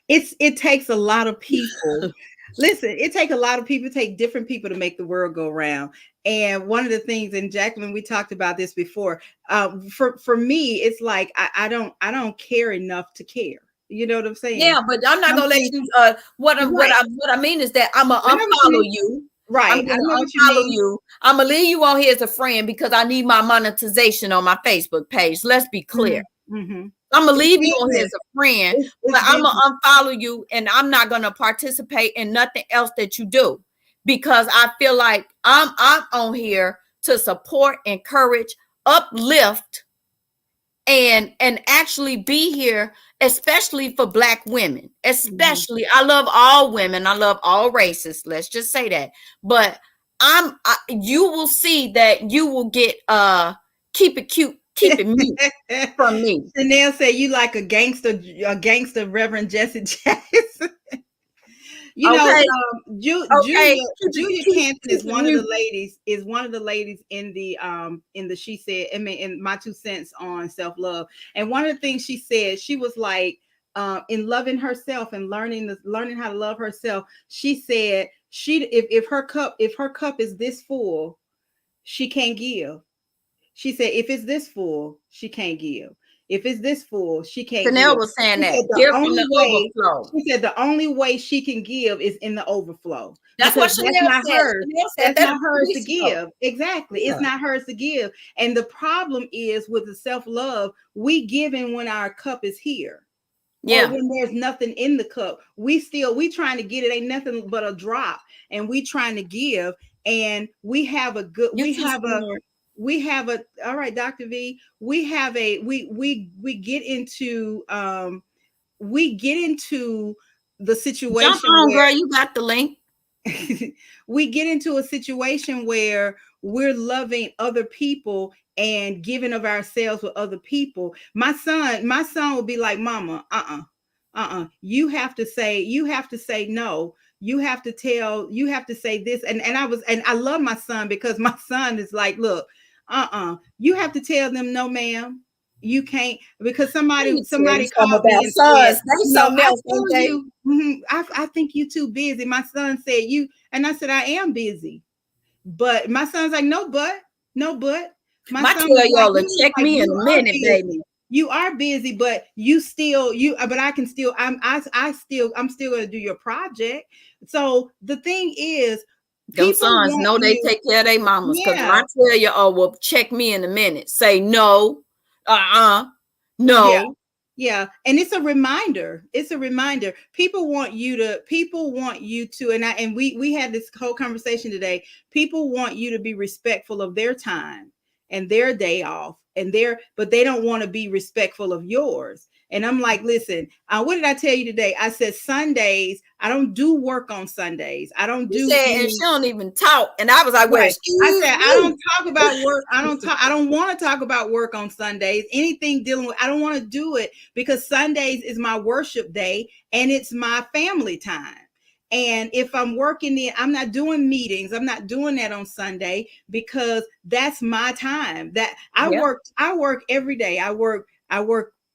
Speaker 3: It takes a lot of people. Listen, it takes a lot of people, take different people to make the world go round. And one of the things, and Jacqueline, we talked about this before. For me, it's like I don't care enough to care. You know what I'm saying?
Speaker 1: Yeah, but I'm not
Speaker 3: Some
Speaker 1: gonna let
Speaker 3: things,
Speaker 1: you. What I what
Speaker 3: right?
Speaker 1: I what I mean is that I'm gonna
Speaker 3: I know what you
Speaker 1: unfollow
Speaker 3: mean.
Speaker 1: you. I'm
Speaker 3: Right. I
Speaker 1: gonna
Speaker 3: know what you
Speaker 1: unfollow
Speaker 3: mean.
Speaker 1: you. I'm gonna leave you on here as a friend because I need my monetization on my Facebook page. Let's be clear.
Speaker 3: Mm-hmm.
Speaker 1: I'm gonna
Speaker 3: It's
Speaker 1: leave you on here as
Speaker 3: business.
Speaker 1: a friend,
Speaker 3: It's
Speaker 1: but I'm
Speaker 3: business.
Speaker 1: gonna unfollow you, and I'm not gonna participate in nothing else that you do, because I feel like I'm on here to support, encourage, uplift, and actually be here, especially for Black women.
Speaker 3: Mhm.
Speaker 1: Especially, I love all women, I love all races, let's just say that. But you will see that you will get keep it cute, keep it mute from me.
Speaker 3: Chanel said you like a gangster Reverend Jesse Jackson. You know,
Speaker 1: Okay, okay,
Speaker 3: Julia Canton
Speaker 1: keep
Speaker 3: is
Speaker 1: it
Speaker 3: one of the
Speaker 1: mute.
Speaker 3: ladies. Is one of the ladies in the she said. I mean, in my 2 cents on self love. And one of the things she said, she was like, in loving herself and learning how to love herself. She said she if her cup is this full, she can't give. She said, if it's this full, she can't give. If it's this full, she can't
Speaker 1: Chanel
Speaker 3: give.
Speaker 1: was saying
Speaker 3: She said
Speaker 1: that give from the overflow.
Speaker 3: the only way she can give is in the overflow,
Speaker 1: That's
Speaker 3: because
Speaker 1: what
Speaker 3: that's
Speaker 1: Chanel
Speaker 3: not
Speaker 1: said.
Speaker 3: hers.
Speaker 1: Chanel said
Speaker 3: That's
Speaker 1: that a
Speaker 3: not
Speaker 1: few
Speaker 3: hers to
Speaker 1: weeks ago.
Speaker 3: give. Exactly. It's
Speaker 1: Yeah.
Speaker 3: not hers to give. And the problem is with the self-love, we giving when our cup is here, or
Speaker 1: Yeah.
Speaker 3: when there's nothing in the cup. We trying to get it, ain't nothing but a drop, and we trying to give. And
Speaker 1: You too smart.
Speaker 3: we have a all right, Dr. V, we have a we get into the
Speaker 1: Jump
Speaker 3: situation
Speaker 1: on,
Speaker 3: where
Speaker 1: girl. You got the link.
Speaker 3: we get into a situation where we're loving other people and giving of ourselves with other people. My son will be like, Mama, you have to say no. You have to say this. And I love my son because my son is like, look, you have to tell them no, ma'am. You can't, because
Speaker 1: Let me tell you
Speaker 3: somebody
Speaker 1: something
Speaker 3: called me
Speaker 1: about
Speaker 3: and said,
Speaker 1: sons. They
Speaker 3: no,
Speaker 1: something
Speaker 3: I
Speaker 1: else,
Speaker 3: tell
Speaker 1: don't they?
Speaker 3: you, I think you too busy. My son said you, and I said, I am busy. But my son's like, no, but my
Speaker 1: My
Speaker 3: son was like,
Speaker 1: 12-year-old will check me in
Speaker 3: you
Speaker 1: a
Speaker 3: are
Speaker 1: minute, baby.
Speaker 3: busy. You are busy, but but I can still, I'm still gonna do your project. So the thing is,
Speaker 1: Them
Speaker 3: people
Speaker 1: sons
Speaker 3: want
Speaker 1: know they
Speaker 3: you,
Speaker 1: take care of their mamas. Because
Speaker 3: yeah,
Speaker 1: my 12-year-old will check me in a minute. Say no,
Speaker 3: yeah.
Speaker 1: no.
Speaker 3: Yeah, and it's a reminder. It's a reminder. People want you to, and we had this whole conversation today. People want you to be respectful of their time and their day off but they don't want to be respectful of yours. And I'm like, listen, what did I tell you today? I said Sundays, I don't do work on Sundays. I don't
Speaker 1: You
Speaker 3: do
Speaker 1: said, and she
Speaker 3: any.
Speaker 1: don't even talk. And I was like, well,
Speaker 3: Right. I
Speaker 1: excuse
Speaker 3: said I
Speaker 1: me.
Speaker 3: don't talk about work. I don't want to talk about work on Sundays. Anything dealing with, I don't want to do it because Sundays is my worship day and it's my family time. And if I'm working I'm not doing meetings. I'm not doing that on Sunday because that's my time. That
Speaker 1: Yeah,
Speaker 3: I work every day. I work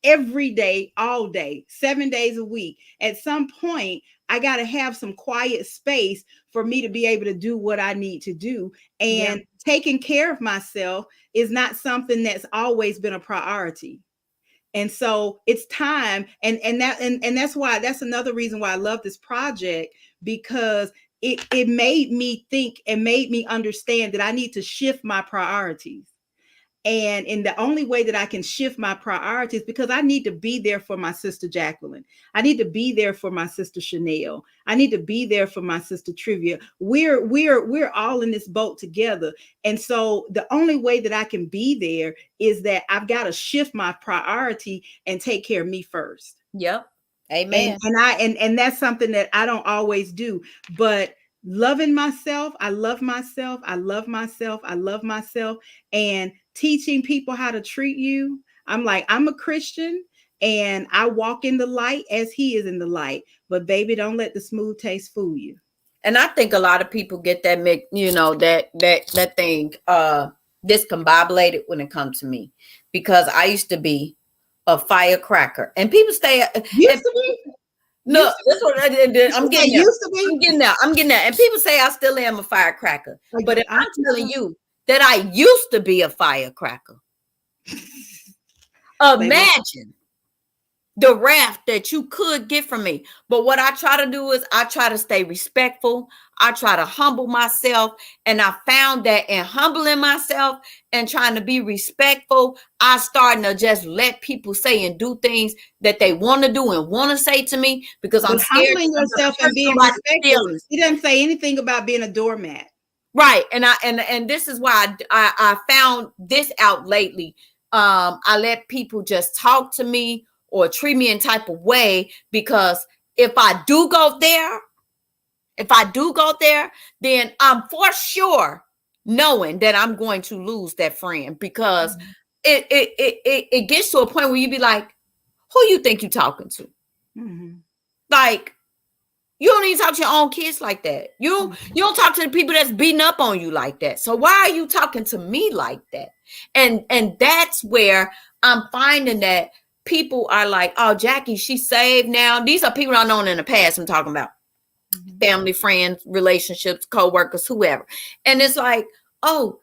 Speaker 3: every day, all day, 7 days a week. At some point, I got to have some quiet space for me to be able to do what I need to do.
Speaker 1: yeah.
Speaker 3: And taking care of myself is not something that's always been a priority. And so it's time. And that's why, that's another reason why I love this project, because it made me think and made me understand that I need to shift my priorities. And the only way that I can shift my priorities, because I need to be there for my sister Jacqueline. I need to be there for my sister Chanel. I need to be there for my sister Trivia. We're all in this boat together. And so the only way that I can be there is that I've got to shift my priority and take care of me first.
Speaker 1: Yep.
Speaker 3: and
Speaker 1: Amen.
Speaker 3: and I and that's something that I don't always do. But loving myself, I love myself, I love myself, I love myself. And teaching people how to treat you, I'm like, I'm a Christian and I walk in the light as he is in the light. But baby, don't let the smooth taste fool you.
Speaker 1: And I think a lot of people get that, that thing discombobulated when it comes to me, because I used to be a firecracker, and people stay.
Speaker 3: Used to be.
Speaker 1: No,
Speaker 3: Used to
Speaker 1: that's what I'm getting there.
Speaker 3: used to be.
Speaker 1: I'm getting there. I'm getting there. And people say I still am a firecracker. But if
Speaker 3: I
Speaker 1: I'm telling you that I used to be a firecracker, imagine the wrath that you could get from me. But what I try to do is I try to stay respectful. I try to humble myself. And I found that in humbling myself and trying to be respectful, I starting to just let people say and do things that they want to do and want to say to me, because I'm
Speaker 3: but
Speaker 1: scared
Speaker 3: humbling yourself and being respectful, he doesn't say anything about being a doormat.
Speaker 1: Right. And this is why I found this out lately. I let people just talk to me or treat me in type of way, because if I do go there, then I'm for sure knowing that I'm going to lose that friend, because it gets to a point where you be like, who you think you talking to?
Speaker 3: Mm-hmm.
Speaker 1: Like, you don't even talk to your own kids like that. You don't talk to the people that's beating up on you like that. So why are you talking to me like that? And that's where I'm finding that people are like, oh, Jackie, she's saved now. These are people I've known in the past. I'm talking about family, friends, relationships, co-workers, whoever. And it's like, oh,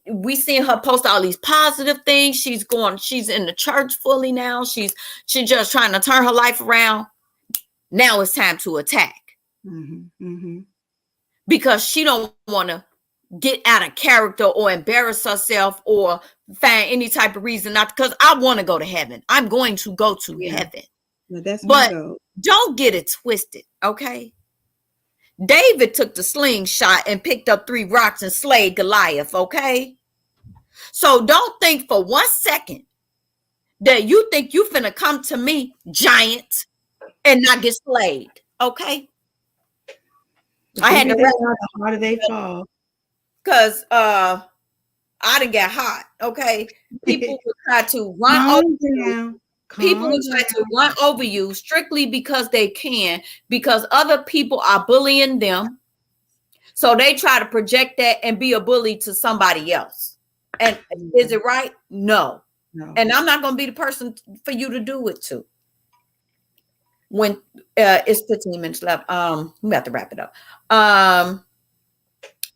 Speaker 1: we seeing her post all these positive things. She's in the church fully now. She's just trying to turn her life around. Now it's time to attack, because she don't want to get out of character or embarrass herself or find any type of reason not, because I want to go to heaven. I'm going to go to heaven.
Speaker 3: Well, that's
Speaker 1: but don't get it twisted, okay? David took the slingshot and picked up 3 rocks and slayed Goliath, okay? So don't think for 1 second that you think you finna come to me, giant, and not get slayed, okay?
Speaker 3: The
Speaker 1: I had
Speaker 3: bigger
Speaker 1: to
Speaker 3: they are, the harder they fall.
Speaker 1: because I done got hot. Okay. People would try to run over
Speaker 3: Calm
Speaker 1: you.
Speaker 3: down.
Speaker 1: People
Speaker 3: Calm
Speaker 1: will try to
Speaker 3: down.
Speaker 1: run over you strictly because they can, because other people are bullying them. So they try to project that and be a bully to somebody else. And is it right? No.
Speaker 3: No.
Speaker 1: And I'm not going to be the person for you to do it to. When it's 15 minutes left, we have to wrap it up.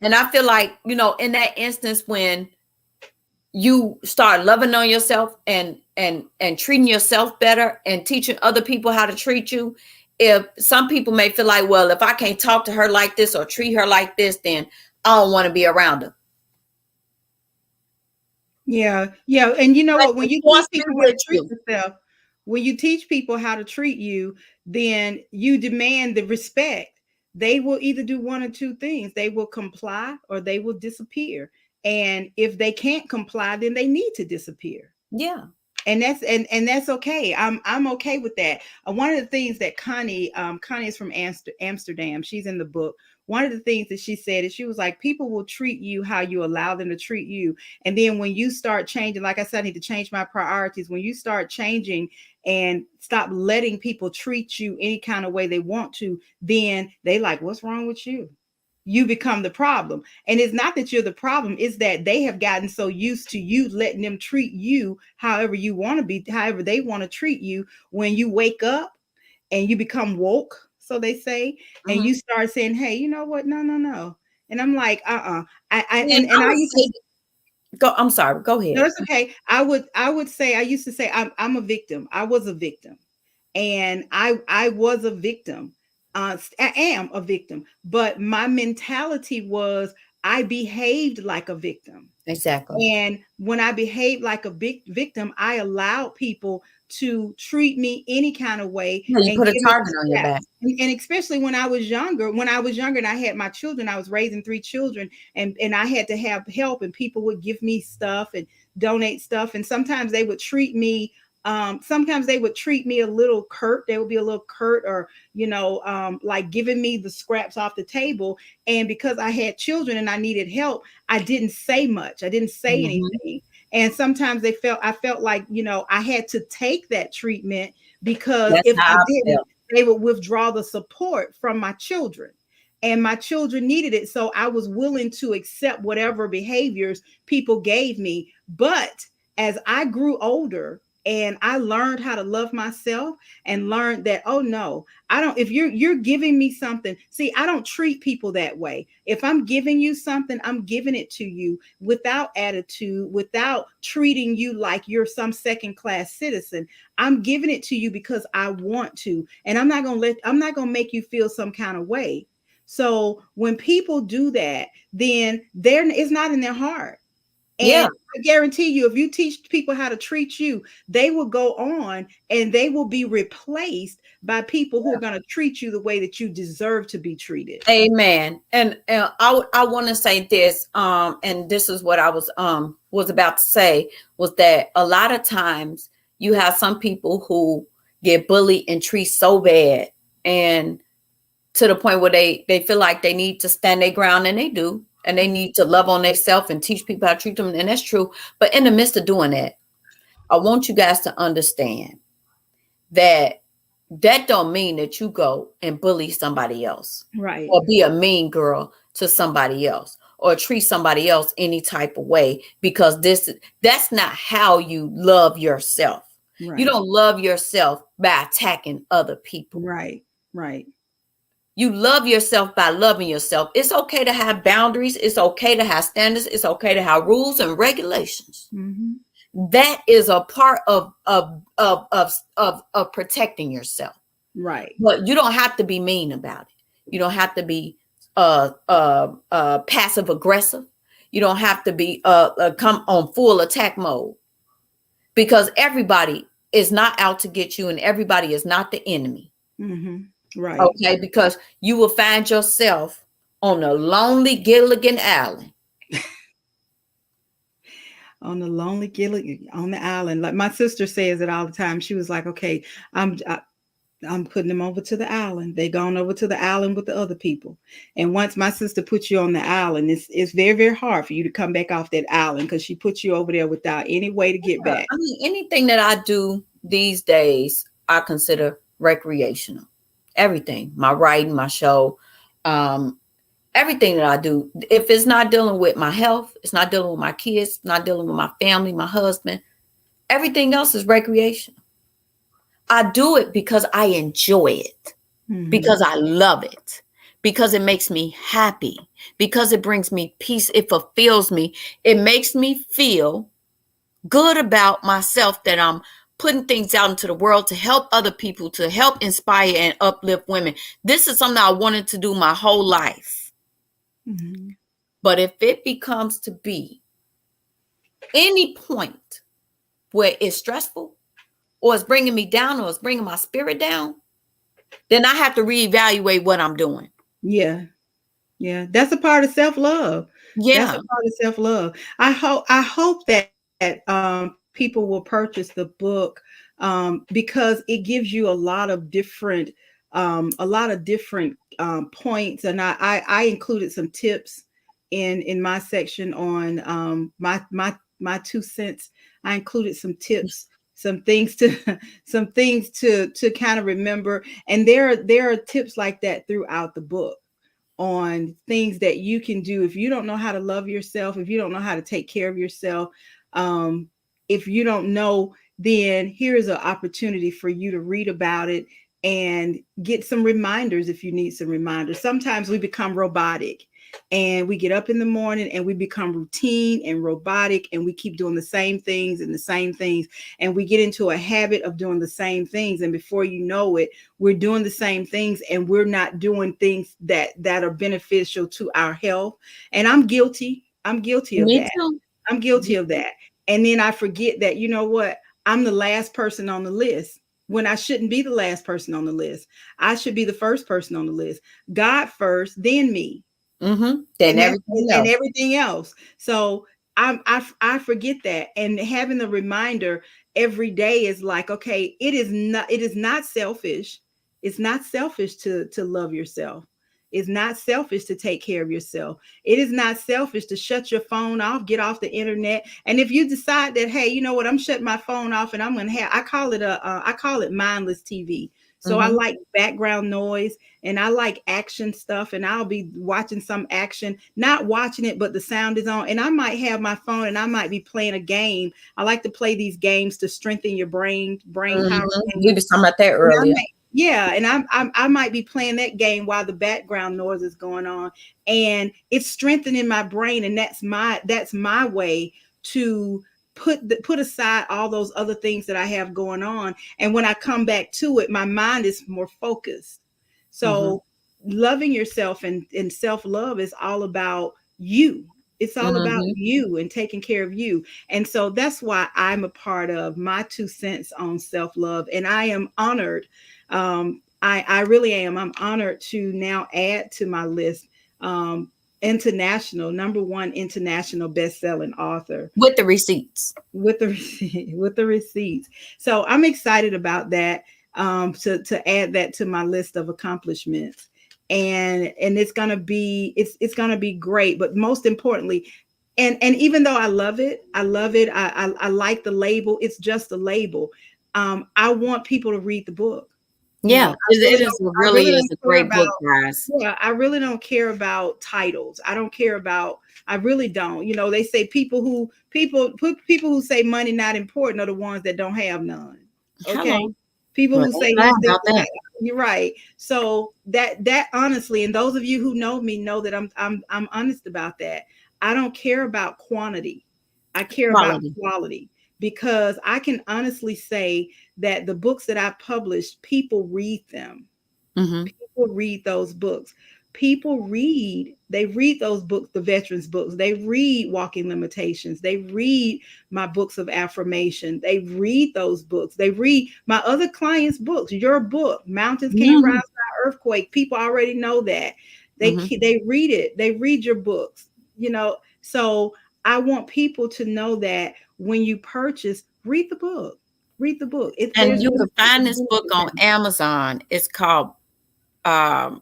Speaker 1: And I feel like, in that instance, when you start loving on yourself and treating yourself better and teaching other people how to treat you, if some people may feel like, well, if I can't talk to her like this or treat her like this, then I don't want to be around her.
Speaker 3: Yeah. And you know
Speaker 1: Like,
Speaker 3: what? When you
Speaker 1: wants
Speaker 3: teach
Speaker 1: to be
Speaker 3: people how to
Speaker 1: with
Speaker 3: treat
Speaker 1: you.
Speaker 3: yourself, when you teach people how to treat you, then you demand the respect. They will either do one or two things. They will comply or they will disappear. And if they can't comply, then they need to disappear.
Speaker 1: Yeah.
Speaker 3: And that's okay. I'm okay with that. One of the things that Connie is from Amsterdam. She's in the book. One of the things that she said is she was like, people will treat you how you allow them to treat you. And then when you start changing, like I said, I need to change my priorities. When you start changing and stop letting people treat you any kind of way they want to, then they like, what's wrong with you? You become the problem. And it's not that you're the problem, it's that they have gotten so used to you letting them treat you however you want to be, however they want to treat you. When you wake up and you become woke, so they say, and you start saying, hey, you know what? No. And I'm like, and I used to
Speaker 1: go. I'm sorry. Go
Speaker 3: no,
Speaker 1: ahead.
Speaker 3: that's okay. I would say, I used to say I'm a victim. I was a victim. And I was a victim. I am a victim, but my mentality was I behaved like a victim.
Speaker 1: Exactly.
Speaker 3: And when I behaved like a big victim, I allowed people to treat me any kind of way
Speaker 1: Yeah, you
Speaker 3: and
Speaker 1: put a
Speaker 3: give me the
Speaker 1: target on your back.
Speaker 3: scraps. And especially when I was younger, and I had my children, I was raising 3 children, and I had to have help, and people would give me stuff and donate stuff. And sometimes they would treat me a little curt. They would be a little curt, or like giving me the scraps off the table. And because I had children and I needed help, I didn't say much. I didn't say anything. And sometimes I felt like, I had to take that treatment, because
Speaker 1: That's
Speaker 3: if
Speaker 1: how
Speaker 3: I
Speaker 1: I
Speaker 3: didn't,
Speaker 1: felt.
Speaker 3: they would withdraw the support from my children. And my children needed it. So I was willing to accept whatever behaviors people gave me. But as I grew older, and I learned how to love myself, and learned that, oh no, I don't, if you're giving me something, see, I don't treat people that way. If I'm giving you something, I'm giving it to you without attitude, without treating you like you're some second class citizen. I'm giving it to you because I want to, and I'm not going to make you feel some kind of way. So when people do that, then it's not in their heart.
Speaker 1: Yeah.
Speaker 3: And I guarantee you, if you teach people how to treat you, they will go on and they will be replaced by people who are going to treat you the way that you deserve to be treated.
Speaker 1: Amen. And I want to say this, and this is what I was about to say, was that a lot of times you have some people who get bullied and treat so bad, and to the point where they feel like they need to stand their ground, and they do, and they need to love on themselves and teach people how to treat them, and that's true. But in the midst of doing that, I want you guys to understand that don't mean that you go and bully somebody else,
Speaker 3: Right.
Speaker 1: or be a mean girl to somebody else, or treat somebody else any type of way, because that's not how you love yourself.
Speaker 3: Right.
Speaker 1: You don't love yourself by attacking other people.
Speaker 3: Right.
Speaker 1: You love yourself by loving yourself. It's okay to have boundaries. It's okay to have standards. It's okay to have rules and regulations. That is a part of protecting yourself.
Speaker 3: Right.
Speaker 1: But you don't have to be mean about it. You don't have to be passive aggressive. You don't have to be come on full attack mode, because everybody is not out to get you, and everybody is not the enemy.
Speaker 3: Right.
Speaker 1: Okay, because you will find yourself on a lonely Gilligan Island.
Speaker 3: On the on the island. Like my sister says it all the time. She was like, okay, I'm putting them over to the island. They gone over to the island with the other people. And once my sister puts you on the island, it's very, very hard for you to come back off that island because she puts you over there without any way to get back.
Speaker 1: I mean, anything that I do these days, I consider recreational. Everything, my writing, my show, everything that I do. If it's not dealing with my health, it's not dealing with my kids, not dealing with my family, my husband, everything else is recreational. I do it because I enjoy it, because I love it, because it makes me happy, because it brings me peace. It fulfills me. It makes me feel good about myself that I'm putting things out into the world to help other people, to help inspire and uplift women. This is something I wanted to do my whole life. But if it becomes to be any point where it's stressful or it's bringing me down or it's bringing my spirit down, then I have to reevaluate what I'm doing.
Speaker 3: Yeah. Yeah. That's a part of self-love.
Speaker 1: Yeah.
Speaker 3: That's a part of self-love. I hope that people will purchase the book because it gives you a lot of different points. And I included some tips in my section on my 2 cents. I included some tips, some things to kind of remember. And there are tips like that throughout the book on things that you can do if you don't know how to love yourself, if you don't know how to take care of yourself. If you don't know, then here's an opportunity for you to read about it and get some reminders if you need some reminders. Sometimes we become robotic and we get up in the morning and we become routine and robotic and we keep doing the same things and the same things. And we get into a habit of doing the same things. And before you know it, we're doing the same things and we're not doing things that are beneficial to our health. And I'm guilty. I'm guilty of that. I'm guilty of that. And then I forget that, you know what? I'm the last person on the list when I shouldn't be the last person on the list. I should be the first person on the list. God first, then me.
Speaker 1: Then
Speaker 3: and everything else. So I forget that. And having the reminder every day is like, okay, it is not selfish. It's not selfish to love yourself. It's not selfish to take care of yourself. It is not selfish to shut your phone off, get off the internet. And if you decide that, hey, you know what, I'm shutting my phone off and I'm going to have, I call it mindless TV. So I like background noise and I like action stuff, and I'll be watching some action, not watching it, but the sound is on. And I might have my phone and I might be playing a game. I like to play these games to strengthen your brain power.
Speaker 1: We were talking about that earlier.
Speaker 3: And I might be playing that game while the background noise is going on, and it's strengthening my brain. And that's my way to put aside all those other things that I have going on. And when I come back to it, my mind is more focused. So loving yourself and self-love is all about you. It's all about you and taking care of you. And so that's why I'm a part of my 2 cents on self-love. And I am honored. I really am. I'm honored to now add to my list international, #1 international best-selling author
Speaker 1: with the receipts.
Speaker 3: With the receipts. So I'm excited about that. To add that to my list of accomplishments, and it's gonna be great. But most importantly, and even though I love it, I like the label. It's just a label. I want people to read the book.
Speaker 1: Yeah, it really is a great book, guys.
Speaker 3: Yeah, I really don't care about titles. I don't care about. I really don't. You know, they say people who say money not important are the ones that don't have none. Okay.
Speaker 1: Hello.
Speaker 3: People who say that. You're right. So that honestly, and those of you who know me know that I'm honest about that. I don't care about quantity. I care about quality, because I can honestly say that the books that I published, people read them. People read those books. They read those books, the veterans books. They read Walking Limitations. They read my books of affirmation. They read those books. They read my other clients' books, your book, Mountains Can't Rise by Earthquake. People already know that. They read it. They read your books, you know. So I want people to know that when you purchase, read the book. Read the book.
Speaker 1: And you can find this book on Amazon. It's called My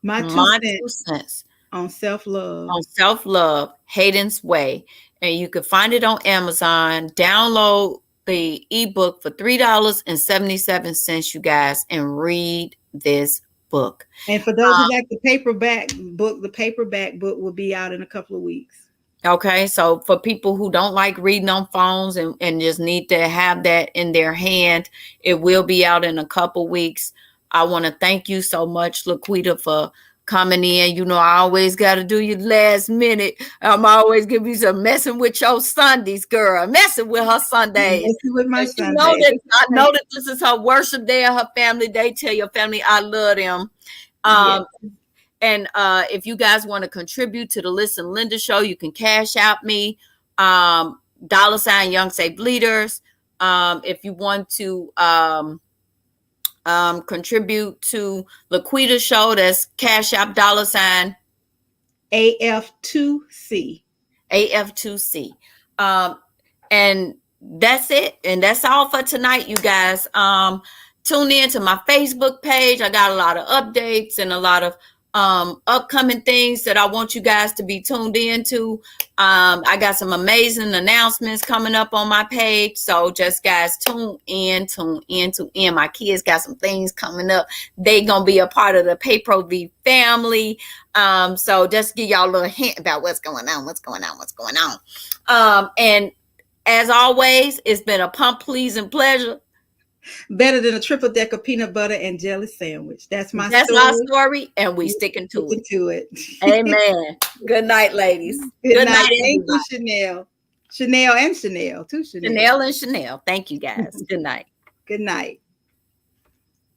Speaker 1: Two Cents
Speaker 3: on Self-Love.
Speaker 1: On Self-Love, Hayden's Way. And you can find it on Amazon. Download the ebook for $3.77, you guys, and read this book.
Speaker 3: And for those who like the paperback book will be out in a couple of weeks.
Speaker 1: Okay, so for people who don't like reading on phones and just need to have that in their hand, it will be out in a couple weeks. I want to thank you so much, Laquita, for coming in. You know, I always got to do you last minute. I'm always giving you some messing with your Sundays, girl. Messing with her Sundays.
Speaker 3: Messing with my Sundays.
Speaker 1: I know that this is her worship day of her family day. Tell your family I love them.
Speaker 3: Yes.
Speaker 1: And if you guys want to contribute to the Listen Linda show, you can cash out me, $ Young Safe Leaders. If you want to contribute to Laquita's show, that's cash out $
Speaker 3: AF2C.
Speaker 1: AF2C. And that's it. And that's all for tonight, you guys. Tune in to my Facebook page. I got a lot of updates and a lot of upcoming things that I want you guys to be tuned into. I got some amazing announcements coming up on my page. So just guys, tune in. My kids got some things coming up. They gonna be a part of the T.R.I.V.I.A family. So just give y'all a little hint about what's going on. And as always, it's been a pump, please, and pleasure.
Speaker 3: Better than a triple decker peanut butter and jelly sandwich. That's our
Speaker 1: story, and we sticking to it. Amen. Good night, ladies.
Speaker 3: Good night. Thank you, Chanel. Chanel and Chanel, too.
Speaker 1: Chanel and Chanel. Thank you, guys. Good night.
Speaker 3: Good night.